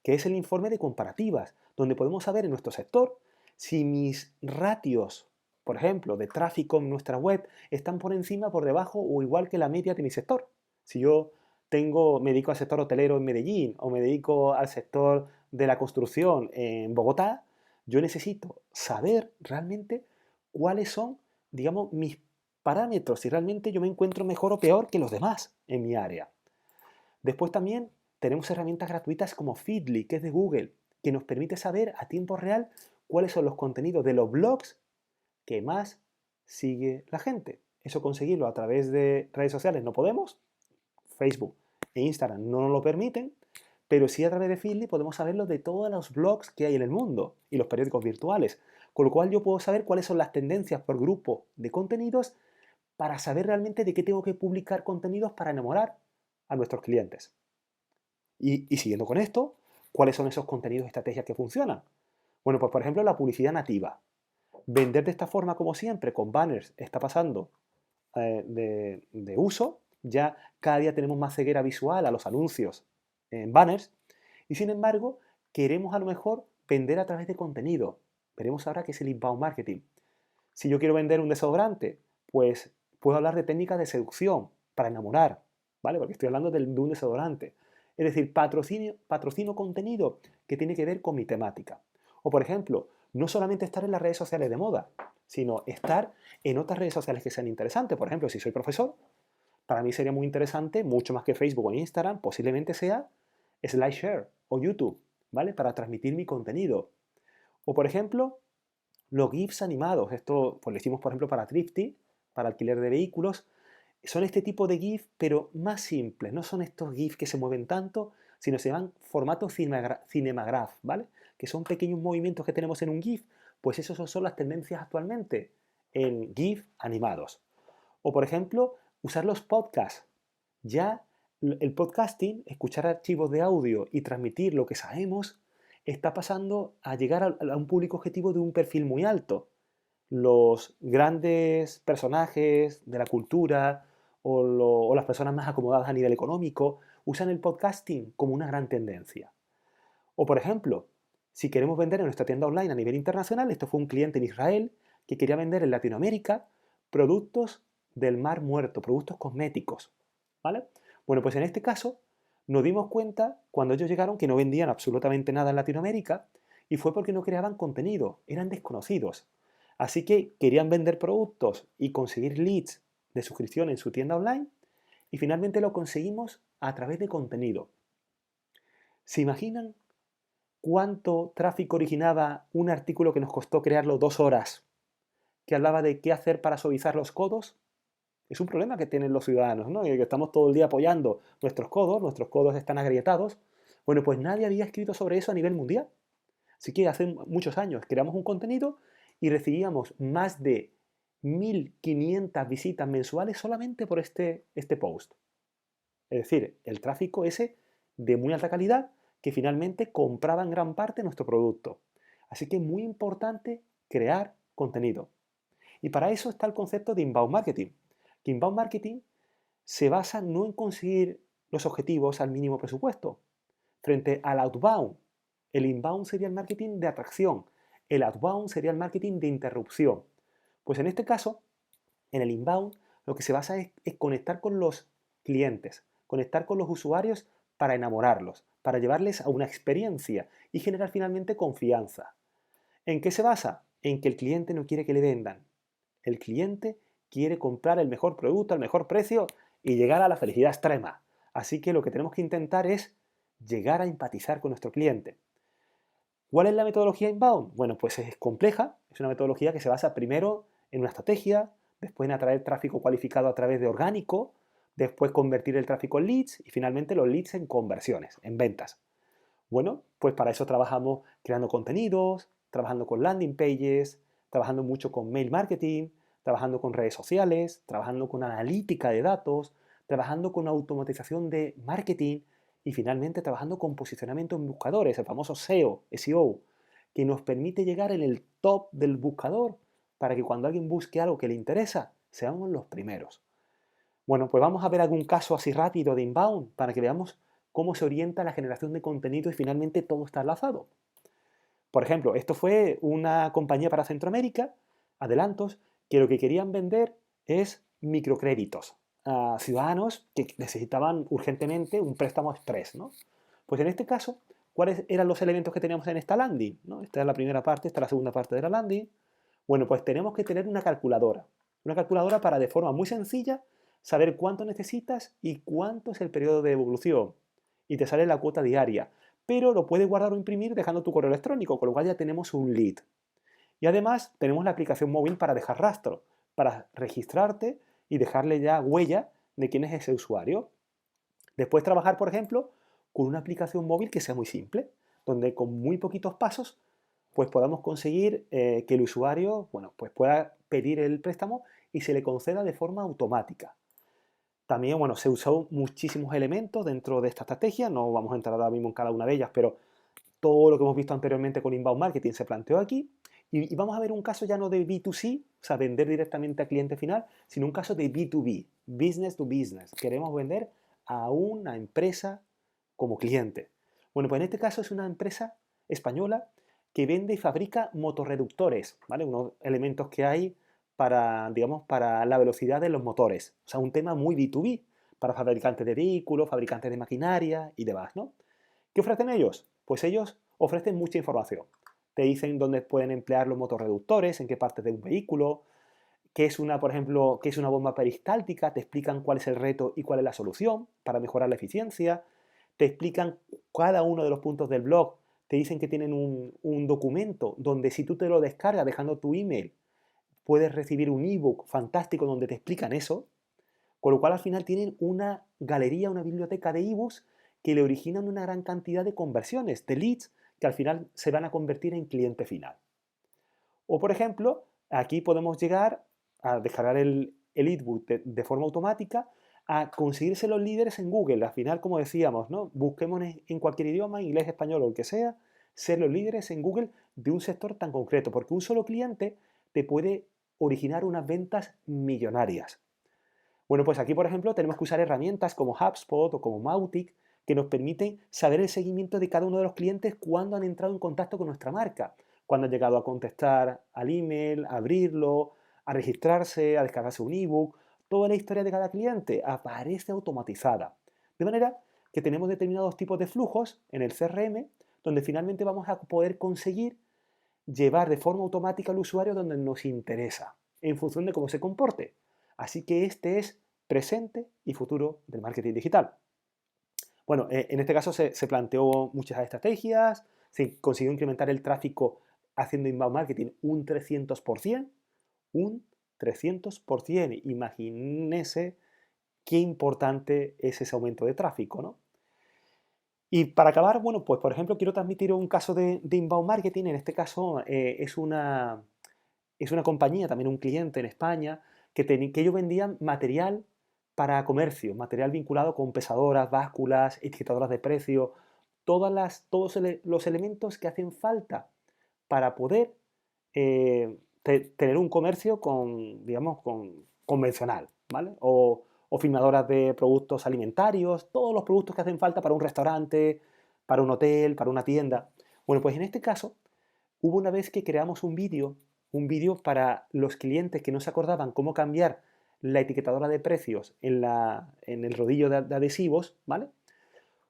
que es el informe de comparativas, donde podemos saber en nuestro sector si mis ratios, por ejemplo, de tráfico en nuestra web están por encima, por debajo o igual que la media de mi sector. Si yo me dedico al sector hotelero en Medellín o me dedico al sector de la construcción en Bogotá, yo necesito saber realmente cuáles son, digamos, mis parámetros, si realmente yo me encuentro mejor o peor que los demás en mi área. Después también tenemos herramientas gratuitas como Feedly, que es de Google, que nos permite saber a tiempo real cuáles son los contenidos de los blogs que más sigue la gente. Eso conseguirlo a través de redes sociales no podemos, Facebook e Instagram no nos lo permiten, pero sí a través de Feedly podemos saberlo de todos los blogs que hay en el mundo y los periódicos virtuales, con lo cual yo puedo saber cuáles son las tendencias por grupo de contenidos para saber realmente de qué tengo que publicar contenidos para enamorar a nuestros clientes. Y siguiendo con esto, ¿cuáles son esos contenidos y estrategias que funcionan? Bueno, pues por ejemplo la publicidad nativa. Vender de esta forma como siempre, con banners, está pasando de uso. Ya cada día tenemos más ceguera visual a los anuncios en banners. Y sin embargo, queremos a lo mejor vender a través de contenido. Veremos ahora qué es el inbound marketing. Si yo quiero vender un desodorante, pues puedo hablar de técnicas de seducción para enamorar, ¿vale? Porque estoy hablando de un desodorante. Es decir, patrocino contenido que tiene que ver con mi temática. O por ejemplo, no solamente estar en las redes sociales de moda, sino estar en otras redes sociales que sean interesantes. Por ejemplo, si soy profesor, para mí sería muy interesante, mucho más que Facebook o Instagram, posiblemente sea SlideShare o YouTube, ¿vale? Para transmitir mi contenido. O por ejemplo, los GIFs animados. Esto pues lo hicimos por ejemplo para Thrifty, para alquiler de vehículos. Son este tipo de GIF, pero más simples. No son estos GIF que se mueven tanto, sino se llaman formato cinemagraph, ¿vale? Que son pequeños movimientos que tenemos en un GIF. Pues esas son las tendencias actualmente en GIF animados. O por ejemplo, usar los podcasts. Ya el podcasting, escuchar archivos de audio y transmitir lo que sabemos, está pasando a llegar a un público objetivo de un perfil muy alto. Los grandes personajes de la cultura o las personas más acomodadas a nivel económico usan el podcasting como una gran tendencia. O por ejemplo, si queremos vender en nuestra tienda online a nivel internacional, esto fue un cliente en Israel que quería vender en Latinoamérica productos del Mar Muerto, productos cosméticos, ¿vale? Bueno, pues en este caso nos dimos cuenta cuando ellos llegaron que no vendían absolutamente nada en Latinoamérica y fue porque no creaban contenido, eran desconocidos. Así que querían vender productos y conseguir leads de suscripción en su tienda online y finalmente lo conseguimos a través de contenido. ¿Se imaginan cuánto tráfico originaba un artículo que nos costó crearlo 2 horas, que hablaba de qué hacer para suavizar los codos? Es un problema que tienen los ciudadanos, ¿no? Y que estamos todo el día apoyando nuestros codos están agrietados. Bueno, pues nadie había escrito sobre eso a nivel mundial. Así que hace muchos años creamos un contenido y recibíamos más de 1.500 visitas mensuales solamente por este post. Es decir, el tráfico ese de muy alta calidad que finalmente compraba en gran parte nuestro producto. Así que es muy importante crear contenido. Y para eso está el concepto de inbound marketing. Que inbound marketing se basa no en conseguir los objetivos al mínimo presupuesto. Frente al outbound, el inbound sería el marketing de atracción, el outbound sería el marketing de interrupción. Pues en este caso, en el inbound, lo que se basa es conectar con los clientes, conectar con los usuarios para enamorarlos, para llevarles a una experiencia y generar finalmente confianza. ¿En qué se basa? En que el cliente no quiere que le vendan. El cliente quiere comprar el mejor producto al mejor precio y llegar a la felicidad extrema. Así que lo que tenemos que intentar es llegar a empatizar con nuestro cliente. ¿Cuál es la metodología inbound? Bueno, pues es compleja, es una metodología que se basa primero en una estrategia, después en atraer tráfico cualificado a través de orgánico, después convertir el tráfico en leads y finalmente los leads en conversiones, en ventas. Bueno, pues para eso trabajamos creando contenidos, trabajando con landing pages, trabajando mucho con mail marketing, trabajando con redes sociales, trabajando con analítica de datos, trabajando con automatización de marketing y finalmente trabajando con posicionamiento en buscadores, el famoso SEO, que nos permite llegar en el top del buscador para que cuando alguien busque algo que le interesa, seamos los primeros. Bueno, pues vamos a ver algún caso así rápido de inbound para que veamos cómo se orienta la generación de contenido y finalmente todo está enlazado. Por ejemplo, esto fue una compañía para Centroamérica, Adelantos, que lo que querían vender es microcréditos a ciudadanos que necesitaban urgentemente un préstamo express, ¿no? Pues en este caso, ¿cuáles eran los elementos que teníamos en esta landing? ¿No? Esta es la primera parte, esta es la segunda parte de la landing. Bueno, pues tenemos que tener una calculadora para de forma muy sencilla saber cuánto necesitas y cuánto es el periodo de evolución. Y te sale la cuota diaria, pero lo puedes guardar o imprimir dejando tu correo electrónico, con lo cual ya tenemos un lead. Y además tenemos la aplicación móvil para dejar rastro, para registrarte y dejarle ya huella de quién es ese usuario. Después trabajar, por ejemplo, con una aplicación móvil que sea muy simple, donde con muy poquitos pasos pues podamos conseguir que el usuario pues pueda pedir el préstamo y se le conceda de forma automática. También se usan muchísimos elementos dentro de esta estrategia, no vamos a entrar ahora mismo en cada una de ellas, pero todo lo que hemos visto anteriormente con Inbound Marketing se planteó aquí. Y vamos a ver un caso ya no de B2C, o sea, vender directamente al cliente final, sino un caso de B2B, business to business. Queremos vender a una empresa como cliente. Bueno, pues en este caso es una empresa española que vende y fabrica motorreductores, ¿vale? Unos elementos que hay para, digamos, para la velocidad de los motores. O sea, un tema muy B2B, para fabricantes de vehículos, fabricantes de maquinaria y demás, ¿no? ¿Qué ofrecen ellos? Pues ellos ofrecen mucha información. Te dicen dónde pueden emplear los motorreductores, en qué partes de un vehículo, qué es por ejemplo, qué es una bomba peristáltica, te explican cuál es el reto y cuál es la solución para mejorar la eficiencia. te explican cada uno de los puntos del blog, te dicen que tienen un documento donde si tú te lo descargas dejando tu email, puedes recibir un ebook fantástico donde te explican eso, con lo cual al final tienen una galería, una biblioteca de ebooks que le originan una gran cantidad de conversiones, de leads, que al final se van a convertir en cliente final. O por ejemplo, aquí podemos llegar a descargar el ebook de forma automática, a conseguirse los líderes en Google. Al final, como decíamos, ¿no? Busquemos en cualquier idioma, inglés, español o el que sea, ser los líderes en Google de un sector tan concreto, porque un solo cliente te puede originar unas ventas millonarias. Bueno, pues aquí, por ejemplo, tenemos que usar herramientas como HubSpot o como Mautic que nos permiten saber el seguimiento de cada uno de los clientes cuando han entrado en contacto con nuestra marca, cuando han llegado a contestar al email, a abrirlo, a registrarse, a descargarse un ebook. Toda la historia de cada cliente aparece automatizada. De manera que tenemos determinados tipos de flujos en el CRM donde finalmente vamos a poder conseguir llevar de forma automática al usuario donde nos interesa, en función de cómo se comporte. Así que este es presente y futuro del marketing digital. Bueno, en este caso se planteó muchas estrategias, se consiguió incrementar el tráfico haciendo inbound marketing un 300%, un 300%. Imagínense qué importante es ese aumento de tráfico, ¿no? Y para acabar, bueno, pues por ejemplo, quiero transmitir un caso de inbound marketing. En este caso es una compañía, también un cliente en España, que ellos vendían material para comercio, material vinculado con pesadoras, básculas, etiquetadoras de precio, todos los elementos que hacen falta para poder tener un comercio digamos, convencional, ¿vale? O firmadoras de productos alimentarios, todos los productos que hacen falta para un restaurante, para un hotel, para una tienda. Bueno, pues en este caso, hubo una vez que creamos un vídeo para los clientes que no se acordaban cómo cambiar la etiquetadora de precios en el rodillo de adhesivos, ¿vale?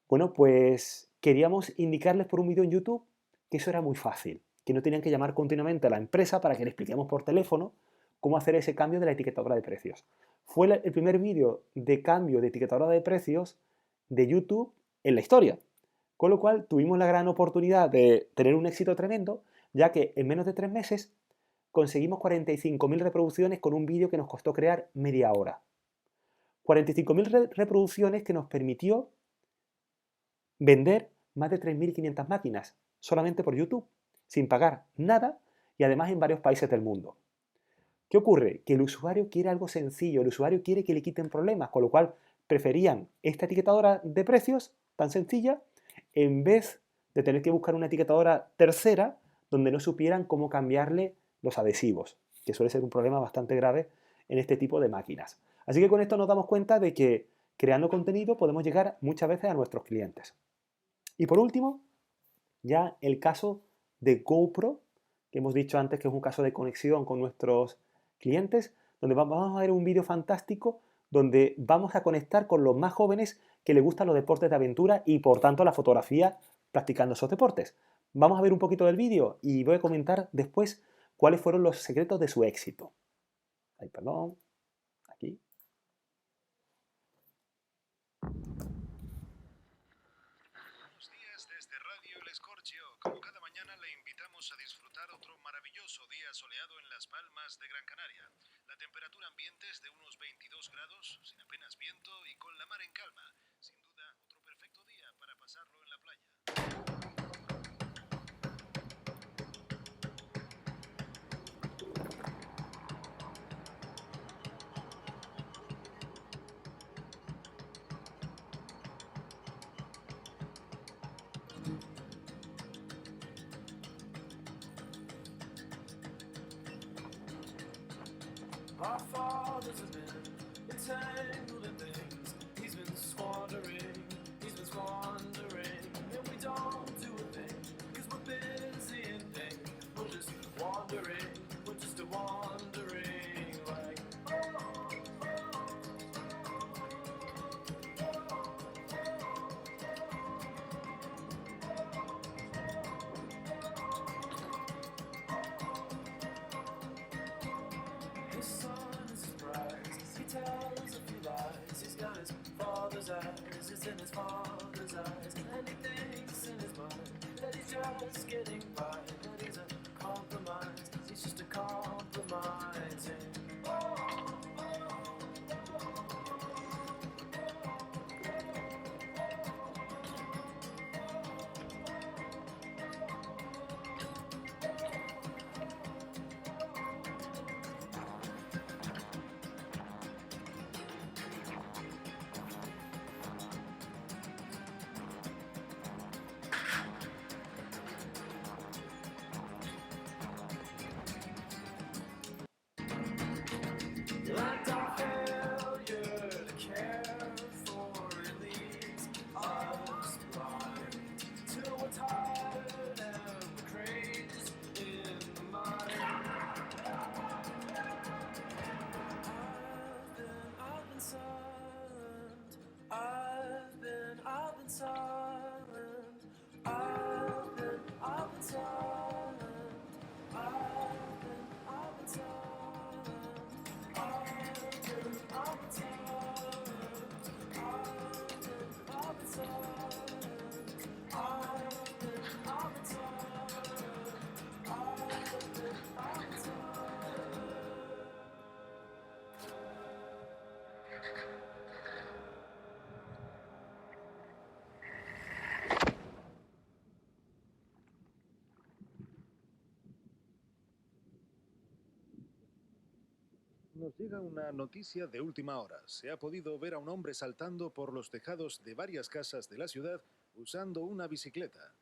Bueno, pues queríamos indicarles por un vídeo en YouTube que eso era muy fácil, que no tenían que llamar continuamente a la empresa para que le expliquemos por teléfono cómo hacer ese cambio de la etiquetadora de precios. Fue el primer vídeo de cambio de etiquetadora de precios de YouTube en la historia. Con lo cual tuvimos la gran oportunidad de tener un éxito tremendo, ya que en menos de 3 meses conseguimos 45.000 reproducciones con un vídeo que nos costó crear media hora. 45.000 reproducciones que nos permitió vender más de 3.500 máquinas solamente por YouTube, sin pagar nada y además en varios países del mundo. ¿Qué ocurre? Que el usuario quiere algo sencillo, el usuario quiere que le quiten problemas, con lo cual preferían esta etiquetadora de precios tan sencilla en vez de tener que buscar una etiquetadora tercera donde no supieran cómo cambiarle los adhesivos, que suele ser un problema bastante grave en este tipo de máquinas. Así que con esto nos damos cuenta de que creando contenido podemos llegar muchas veces a nuestros clientes. Y por último, ya el caso de GoPro, que hemos dicho antes que es un caso de conexión con nuestros clientes, donde vamos a ver un vídeo fantástico donde vamos a conectar con los más jóvenes que les gustan los deportes de aventura y por tanto la fotografía practicando esos deportes. Vamos a ver un poquito del vídeo y voy a comentar después cuáles fueron los secretos de su éxito. Ay, perdón. Aquí. Buenos días desde Radio El Escorchio. Como cada mañana le invitamos a disfrutar otro maravilloso día soleado en Las Palmas de Gran Canaria. La temperatura ambiente es de unos 22 grados, sin apenas viento y con la mar en calma. Sin duda, otro perfecto día para pasarlo en la playa. Our fathers have been entangled in things. He's been squandering, and we don't do a thing, cause we're busy and think. We're just wandering, we're just a wandering, like, his son is his prize. He tells a few lies. He's got his father's eyes, it's in his father's eyes, and he thinks in his mind that he's just getting by, that he's a compromise, he's just a compromising. Like a failure to care for release us blind to what's hard and crazed in the mind. I've been silent. I've been silent. I've been silent. I've been silent. Nos llega una noticia de última hora. Se ha podido ver a un hombre saltando por los tejados de varias casas de la ciudad usando una bicicleta.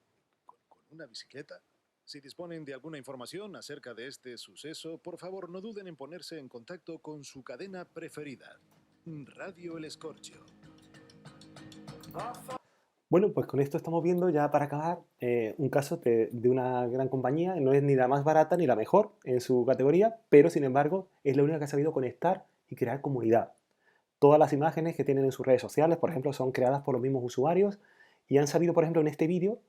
¿Con una bicicleta? Si disponen de alguna información acerca de este suceso, por favor no duden en ponerse en contacto con su cadena preferida, Radio El Escorchio. Bueno, pues con esto estamos viendo ya para acabar un caso de una gran compañía. No es ni la más barata ni la mejor en su categoría, pero sin embargo es la única que ha sabido conectar y crear comunidad. Todas las imágenes que tienen en sus redes sociales, por ejemplo, son creadas por los mismos usuarios y han sabido, por ejemplo, en este vídeo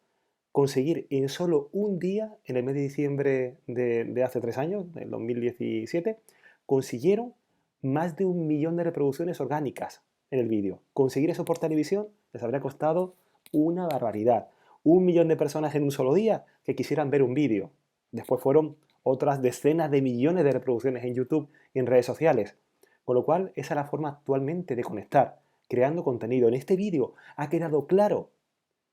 conseguir en solo un día, en el mes de diciembre de hace 3 años, del 2017, consiguieron más de 1 millón de reproducciones orgánicas en el vídeo. Conseguir eso por televisión les habría costado una barbaridad. 1 millón de personas en un solo día que quisieran ver un vídeo. Después fueron otras decenas de millones de reproducciones en YouTube y en redes sociales. Con lo cual, esa es la forma actualmente de conectar, creando contenido. En este vídeo ha quedado claro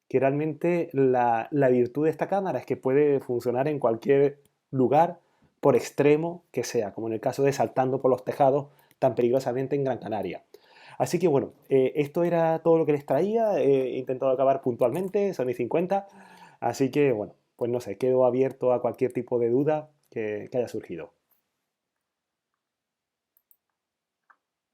que realmente la virtud de esta cámara es que puede funcionar en cualquier lugar, por extremo que sea, como en el caso de saltando por los tejados tan peligrosamente en Gran Canaria. Así que bueno, esto era todo lo que les traía. He intentado acabar puntualmente, son y 50. Así que bueno, pues no sé, quedo abierto a cualquier tipo de duda que haya surgido.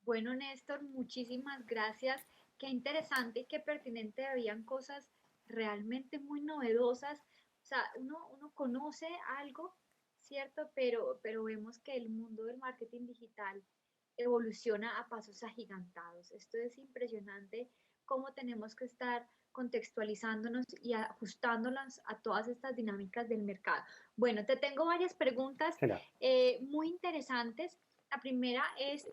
Bueno, Néstor, muchísimas gracias. Qué interesante y qué pertinente. Habían cosas realmente muy novedosas. O sea, uno conoce algo, ¿cierto? Pero vemos que el mundo del marketing digital evoluciona a pasos agigantados. Esto es impresionante cómo tenemos que estar contextualizándonos y ajustándolas a todas estas dinámicas del mercado. Bueno, te tengo varias preguntas Genial. muy interesantes. La primera es,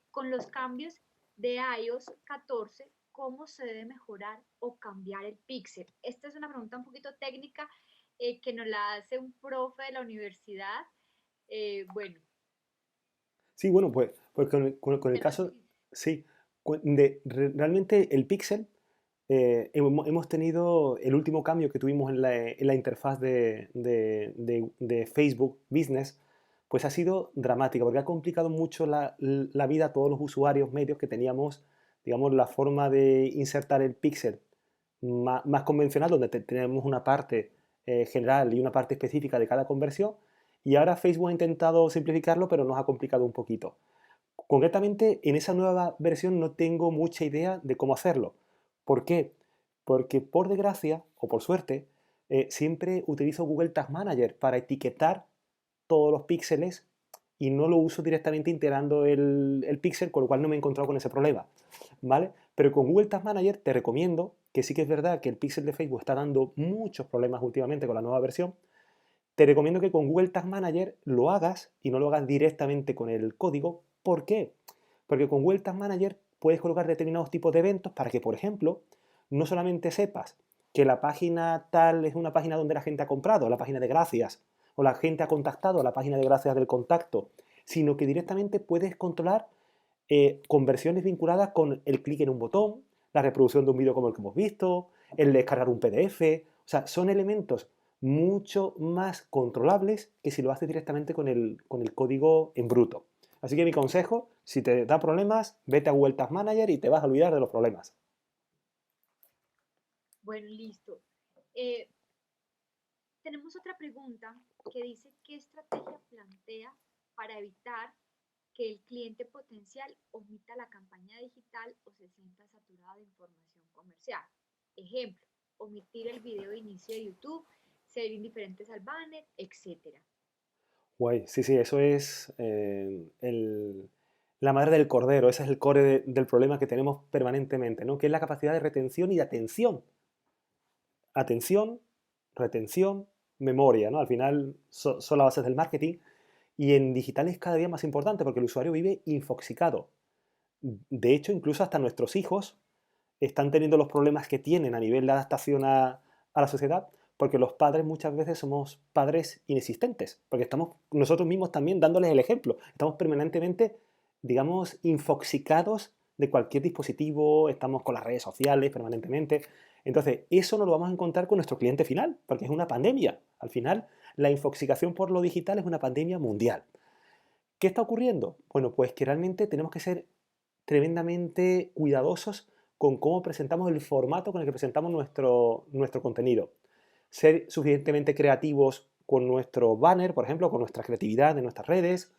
con los cambios de iOS 14, ¿cómo se debe mejorar o cambiar el píxel? Esta es una pregunta un poquito técnica que nos la hace un profe de la universidad. Bueno, Sí, bueno, pues con el te lo caso, utilizo. sí, realmente el Pixel, hemos tenido el último cambio que tuvimos en la interfaz de Facebook Business, pues ha sido dramática, porque ha complicado mucho la vida a todos los usuarios medios que teníamos, digamos, la forma de insertar el Pixel más convencional, donde tenemos una parte general y una parte específica de cada conversión, y ahora Facebook ha intentado simplificarlo, pero nos ha complicado un poquito. Concretamente, en esa nueva versión no tengo mucha idea de cómo hacerlo. ¿Por qué? Porque por desgracia, o por suerte, siempre utilizo Google Tag Manager para etiquetar todos los píxeles y no lo uso directamente integrando el píxel, con lo cual no me he encontrado con ese problema, ¿vale? Pero con Google Tag Manager te recomiendo, que sí que es verdad que el píxel de Facebook está dando muchos problemas últimamente con la nueva versión, te recomiendo que con Google Tag Manager lo hagas y no lo hagas directamente con el código. ¿Por qué? Porque con Google Tag Manager puedes colocar determinados tipos de eventos para que, por ejemplo, no solamente sepas que la página tal es una página donde la gente ha comprado, la página de gracias, o la gente ha contactado, la página de gracias del contacto, sino que directamente puedes controlar conversiones vinculadas con el clic en un botón, la reproducción de un vídeo como el que hemos visto, el descargar un PDF. O sea, son elementos mucho más controlables que si lo haces directamente con el código en bruto. Así que mi consejo, si te da problemas, vete a Google Tag Manager y te vas a olvidar de los problemas. Bueno, listo. Tenemos otra pregunta que dice, ¿qué estrategia plantea para evitar que el cliente potencial omita la campaña digital o se sienta saturado de información comercial? Ejemplo, omitir el video de inicio de YouTube, ser indiferentes al banner, etcétera. Guay, sí, sí, eso es la madre del cordero, ese es el core del problema que tenemos permanentemente, ¿no? Que es la capacidad de retención y de atención. Atención, retención, memoria, ¿no? Al final son las bases del marketing y en digital es cada día más importante porque el usuario vive infoxicado. De hecho, incluso hasta nuestros hijos están teniendo los problemas que tienen a nivel de adaptación a la sociedad, porque los padres muchas veces somos padres inexistentes, porque estamos nosotros mismos también dándoles el ejemplo. Estamos permanentemente, digamos, infoxicados de cualquier dispositivo, estamos con las redes sociales permanentemente. Entonces, eso no lo vamos a encontrar con nuestro cliente final, porque es una pandemia. Al final, la infoxicación por lo digital es una pandemia mundial. ¿Qué está ocurriendo? Bueno, pues que realmente tenemos que ser tremendamente cuidadosos con cómo presentamos el formato con el que presentamos nuestro contenido. Ser suficientemente creativos con nuestro banner, por ejemplo, con nuestra creatividad en nuestras redes.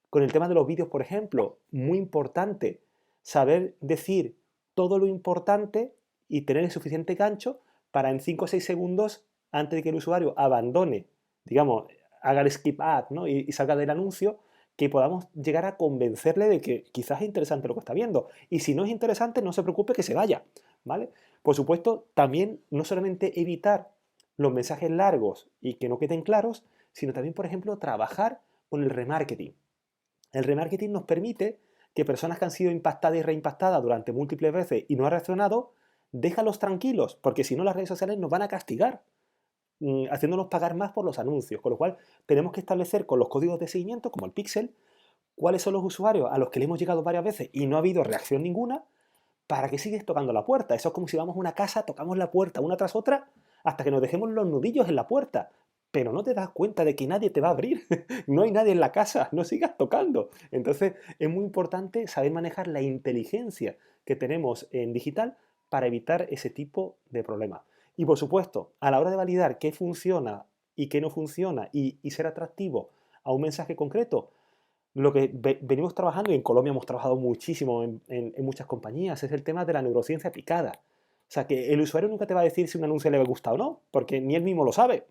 Con el tema de los vídeos, por ejemplo, muy importante saber decir todo lo importante y tener el suficiente gancho para en 5 o 6 segundos, antes de que el usuario abandone, digamos, haga el skip ad, ¿no? y salga del anuncio, que podamos llegar a convencerle de que quizás es interesante lo que está viendo. Y si no es interesante, no se preocupe que se vaya, ¿vale? Por supuesto, también no solamente evitar los mensajes largos y que no queden claros, sino también, por ejemplo, trabajar con el remarketing. El remarketing nos permite que personas que han sido impactadas y reimpactadas durante múltiples veces y no han reaccionado, déjalos tranquilos, porque si no las redes sociales nos van a castigar, haciéndonos pagar más por los anuncios. Con lo cual, tenemos que establecer con los códigos de seguimiento, como el pixel, cuáles son los usuarios a los que le hemos llegado varias veces y no ha habido reacción ninguna, para que sigues tocando la puerta. Eso es como si vamos a una casa, tocamos la puerta una tras otra, hasta que nos dejemos los nudillos en la puerta. Pero no te das cuenta de que nadie te va a abrir. No hay nadie en la casa, no sigas tocando. Entonces, es muy importante saber manejar la inteligencia que tenemos en digital para evitar ese tipo de problemas. Y por supuesto, a la hora de validar qué funciona y qué no funciona y ser atractivo a un mensaje concreto, lo que venimos trabajando, y en Colombia hemos trabajado muchísimo en muchas compañías, es el tema de la neurociencia aplicada. O sea, que el usuario nunca te va a decir si un anuncio le gusta o no, porque ni él mismo lo sabe,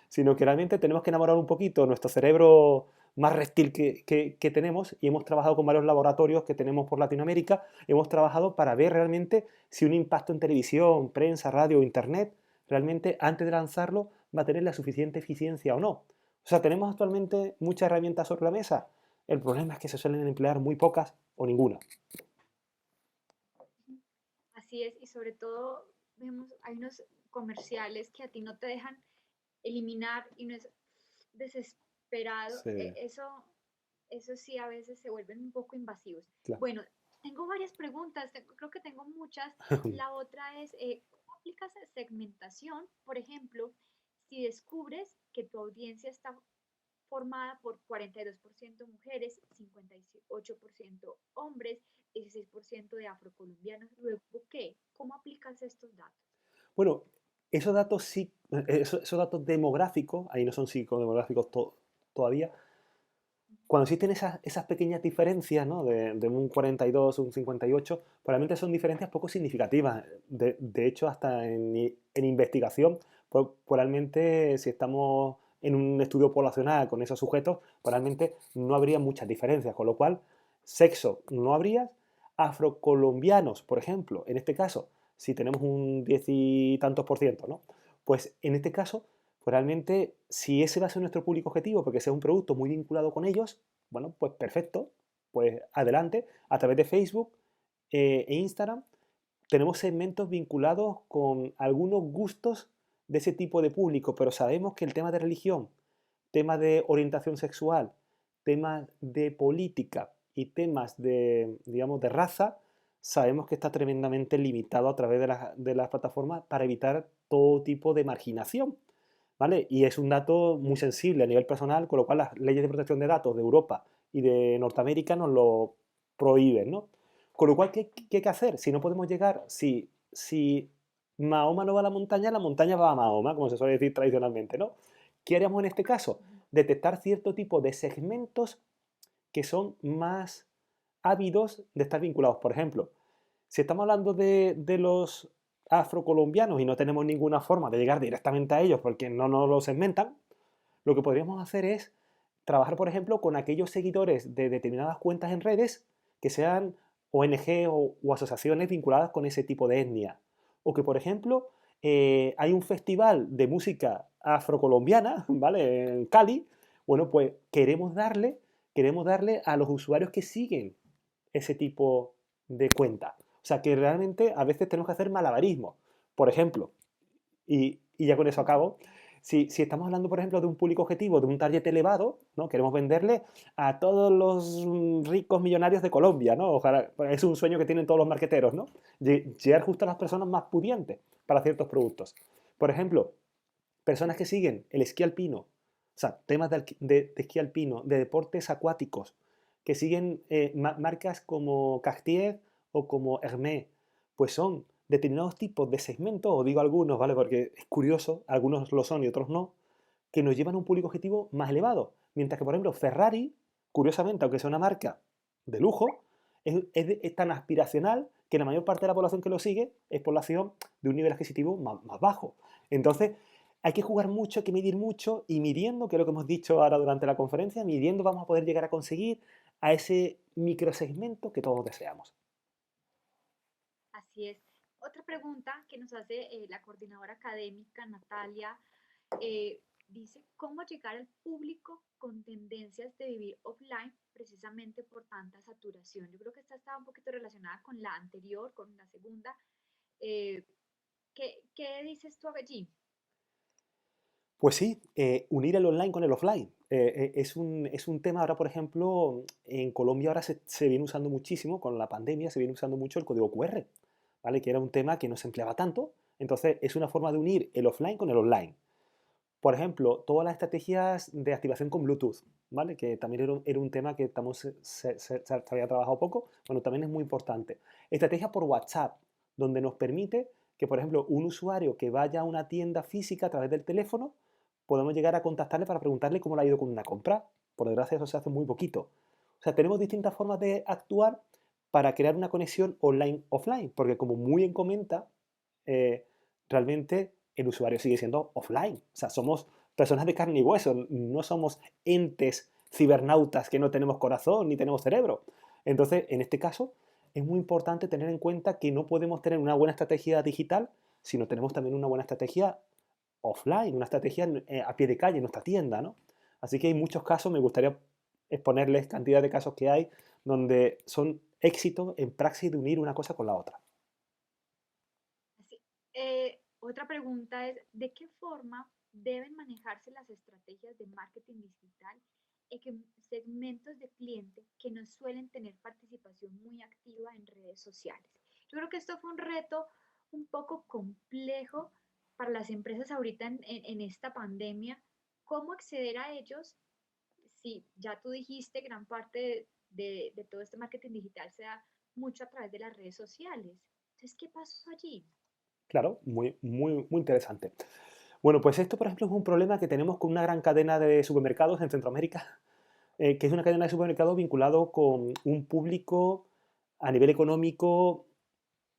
sino que realmente tenemos que enamorar un poquito nuestro cerebro más reptil que tenemos, y hemos trabajado con varios laboratorios que tenemos por Latinoamérica, hemos trabajado para ver realmente si un impacto en televisión, prensa, radio o internet, realmente antes de lanzarlo va a tener la suficiente eficiencia o no. O sea, tenemos actualmente muchas herramientas sobre la mesa. El problema es que se suelen emplear muy pocas o ninguna. Así es, y sobre todo vemos, hay unos comerciales que a ti no te dejan eliminar y no es desesperado. Sí, Eso sí a veces se vuelven un poco invasivos. claro. Bueno, tengo varias preguntas, creo que tengo muchas. La otra es, ¿cómo aplicas segmentación? Por ejemplo, si descubres que tu audiencia está formada por 42% mujeres, 58% hombres, 16% de afrocolombianos. Luego, ¿qué? ¿Cómo aplicas estos datos? Bueno, esos datos sí, esos datos demográficos, ahí no son psicodemográficos todavía, cuando existen esas pequeñas diferencias, ¿no? de un 42 o un 58, probablemente son diferencias poco significativas. De hecho, hasta en investigación, probablemente si estamos en un estudio poblacional con esos sujetos, probablemente no habría muchas diferencias, con lo cual, sexo no habría. Afrocolombianos, por ejemplo, en este caso, si tenemos un 10 y tantos por ciento, ¿no? Pues en este caso, pues realmente, si ese va a ser nuestro público objetivo, porque sea un producto muy vinculado con ellos, bueno, pues perfecto, pues adelante, a través de Facebook, en Instagram tenemos segmentos vinculados con algunos gustos de ese tipo de público, pero sabemos que el tema de religión, temas de orientación sexual, temas de política y temas de, digamos, de raza, sabemos que está tremendamente limitado a través de las plataformas para evitar todo tipo de marginación, ¿vale? Y es un dato muy sensible a nivel personal, con lo cual las leyes de protección de datos de Europa y de Norteamérica nos lo prohíben, ¿no? Con lo cual, ¿qué hay que hacer? Si no podemos llegar, si Mahoma no va a la montaña va a Mahoma, como se suele decir tradicionalmente, ¿no? ¿Qué haríamos en este caso? Detectar cierto tipo de segmentos que son más ávidos de estar vinculados. Por ejemplo, si estamos hablando de los afrocolombianos y no tenemos ninguna forma de llegar directamente a ellos porque no nos lo segmentan, lo que podríamos hacer es trabajar, por ejemplo, con aquellos seguidores de determinadas cuentas en redes que sean ONG o asociaciones vinculadas con ese tipo de etnia. O que, por ejemplo, hay un festival de música afrocolombiana, ¿vale? En Cali. Bueno, pues queremos darle a los usuarios que siguen ese tipo de cuenta. O sea, que realmente a veces tenemos que hacer malabarismo. Por ejemplo, y ya con eso acabo, si estamos hablando, por ejemplo, de un público objetivo, de un target elevado, ¿no? Queremos venderle a todos los ricos millonarios de Colombia, ¿no? Ojalá, es un sueño que tienen todos los marqueteros, ¿no? Llegar justo a las personas más pudientes para ciertos productos. Por ejemplo, personas que siguen el esquí alpino, o sea, temas de esquí alpino, de deportes acuáticos, que siguen marcas como Cartier o como Hermès, pues son determinados tipos de segmentos, o digo algunos, ¿vale? Porque es curioso, algunos lo son y otros no, que nos llevan a un público objetivo más elevado. Mientras que, por ejemplo, Ferrari, curiosamente, aunque sea una marca de lujo, es tan aspiracional que la mayor parte de la población que lo sigue es población de un nivel adquisitivo más bajo. Entonces, hay que jugar mucho, hay que medir mucho y midiendo, que es lo que hemos dicho ahora durante la conferencia, midiendo vamos a poder llegar a conseguir a ese microsegmento que todos deseamos. Así es. Otra pregunta que nos hace la coordinadora académica Natalia dice, ¿cómo llegar al público con tendencias de vivir offline precisamente por tanta saturación? Yo creo que esta estaba un poquito relacionada con la anterior, con la segunda. Eh, ¿Qué dices tú allí? Pues sí, unir el online con el offline. Es un tema ahora, por ejemplo, en Colombia ahora se viene usando muchísimo, con la pandemia se viene usando mucho el código QR, ¿vale? Que era un tema que no se empleaba tanto. Entonces, es una forma de unir el offline con el online. Por ejemplo, todas las estrategias de activación con Bluetooth, ¿vale? Que también era un tema que se había trabajado poco, bueno, también es muy importante. Estrategias por WhatsApp, donde nos permite que, por ejemplo, un usuario que vaya a una tienda física a través del teléfono, podemos llegar a contactarle para preguntarle cómo le ha ido con una compra. Por desgracia, eso se hace muy poquito. O sea, tenemos distintas formas de actuar para crear una conexión online-offline, porque como muy bien comenta, eh, realmente el usuario sigue siendo offline. O sea, somos personas de carne y hueso, no somos entes cibernautas que no tenemos corazón ni tenemos cerebro. Entonces, en este caso, es muy importante tener en cuenta que no podemos tener una buena estrategia digital, sino tenemos también una buena estrategia offline, una estrategia a pie de calle en nuestra tienda, ¿no? Así que hay muchos casos, me gustaría exponerles cantidad de casos que hay donde son éxitos en praxis de unir una cosa con la otra. Así, otra pregunta es, ¿de qué forma deben manejarse las estrategias de marketing digital en segmentos de cliente que no suelen tener participación muy activa en redes sociales? Yo creo que esto fue un reto un poco complejo para las empresas ahorita en esta pandemia. ¿Cómo acceder a ellos? Si ya tú dijiste, gran parte de todo este marketing digital se da mucho a través de las redes sociales. Entonces, ¿qué pasó allí? Claro, muy interesante. Bueno, pues esto, por ejemplo, es un problema que tenemos con una gran cadena de supermercados en Centroamérica, que es una cadena de supermercados vinculado con un público a nivel económico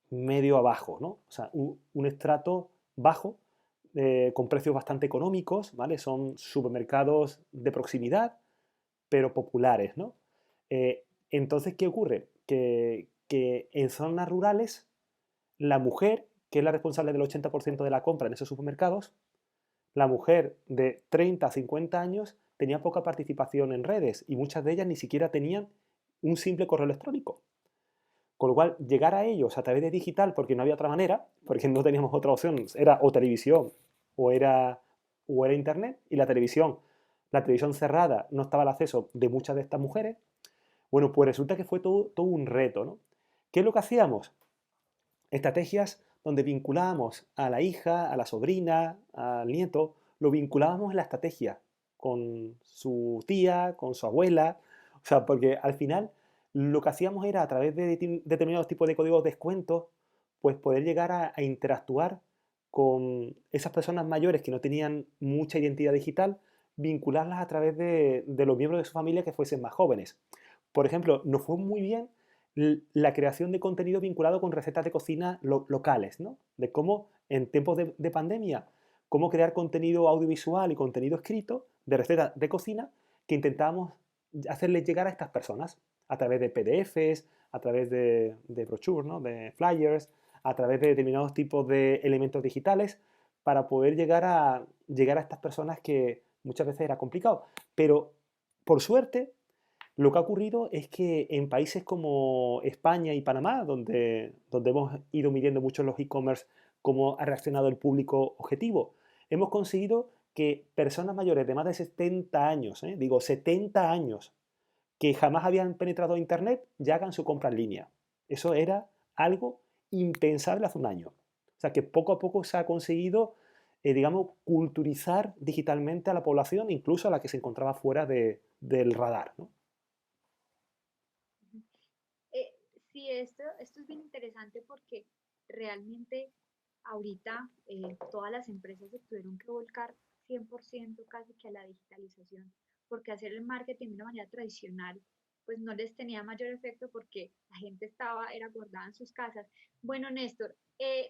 medio abajo, ¿no? O sea, un estrato bajo, con precios bastante económicos, ¿vale? Son supermercados de proximidad, pero populares, ¿no? Entonces, ¿qué ocurre? Que en zonas rurales, la mujer, que es la responsable del 80% de la compra en esos supermercados, la mujer de 30 a 50 años tenía poca participación en redes y muchas de ellas ni siquiera tenían un simple correo electrónico. Con lo cual, llegar a ellos a través de digital, porque no había otra manera, porque no teníamos otra opción, era o televisión o era internet, y la televisión cerrada, no estaba el acceso de muchas de estas mujeres. Bueno, pues resulta que fue todo un reto, ¿no? ¿Qué es lo que hacíamos? Estrategias donde vinculábamos a la hija, a la sobrina, al nieto, lo vinculábamos en la estrategia con su tía, con su abuela, o sea, porque al final lo que hacíamos era a través de determinados tipos de códigos de descuento, pues poder llegar a interactuar con esas personas mayores que no tenían mucha identidad digital, vincularlas a través de los miembros de su familia que fuesen más jóvenes. Por ejemplo, nos fue muy bien la creación de contenido vinculado con recetas de cocina locales, ¿no? De cómo en tiempos de pandemia, cómo crear contenido audiovisual y contenido escrito de recetas de cocina que intentábamos hacerles llegar a estas personas a través de PDFs, a través de brochures, ¿no? De flyers, a través de determinados tipos de elementos digitales para poder llegar a estas personas que muchas veces era complicado. Pero, por suerte, lo que ha ocurrido es que en países como España y Panamá, donde hemos ido midiendo mucho los e-commerce, cómo ha reaccionado el público objetivo, hemos conseguido que personas mayores de más de 70 años, digo 70 años, que jamás habían penetrado Internet, ya hagan su compra en línea. Eso era algo impensable hace un año. O sea que poco a poco se ha conseguido, digamos, culturizar digitalmente a la población, incluso a la que se encontraba fuera del radar, ¿no? Eh, sí, esto es bien interesante porque realmente ahorita todas las empresas se tuvieron que volcar 100% casi que a la digitalización, porque hacer el marketing de una manera tradicional pues no les tenía mayor efecto porque la gente era guardada en sus casas. Bueno, Néstor,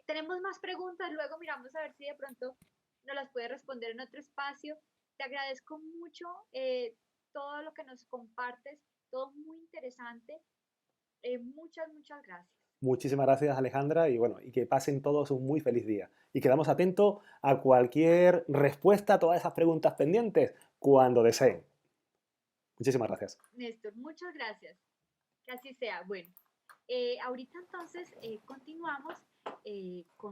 tenemos más preguntas, luego miramos a ver si de pronto nos las puede responder en otro espacio. Te agradezco mucho todo lo que nos compartes, todo muy interesante. Muchas gracias. Muchísimas gracias, Alejandra, y bueno, y que pasen todos un muy feliz día. Y quedamos atentos a cualquier respuesta a todas esas preguntas pendientes cuando deseen. Muchísimas gracias. Néstor, muchas gracias. Que así sea. Bueno, ahorita entonces continuamos con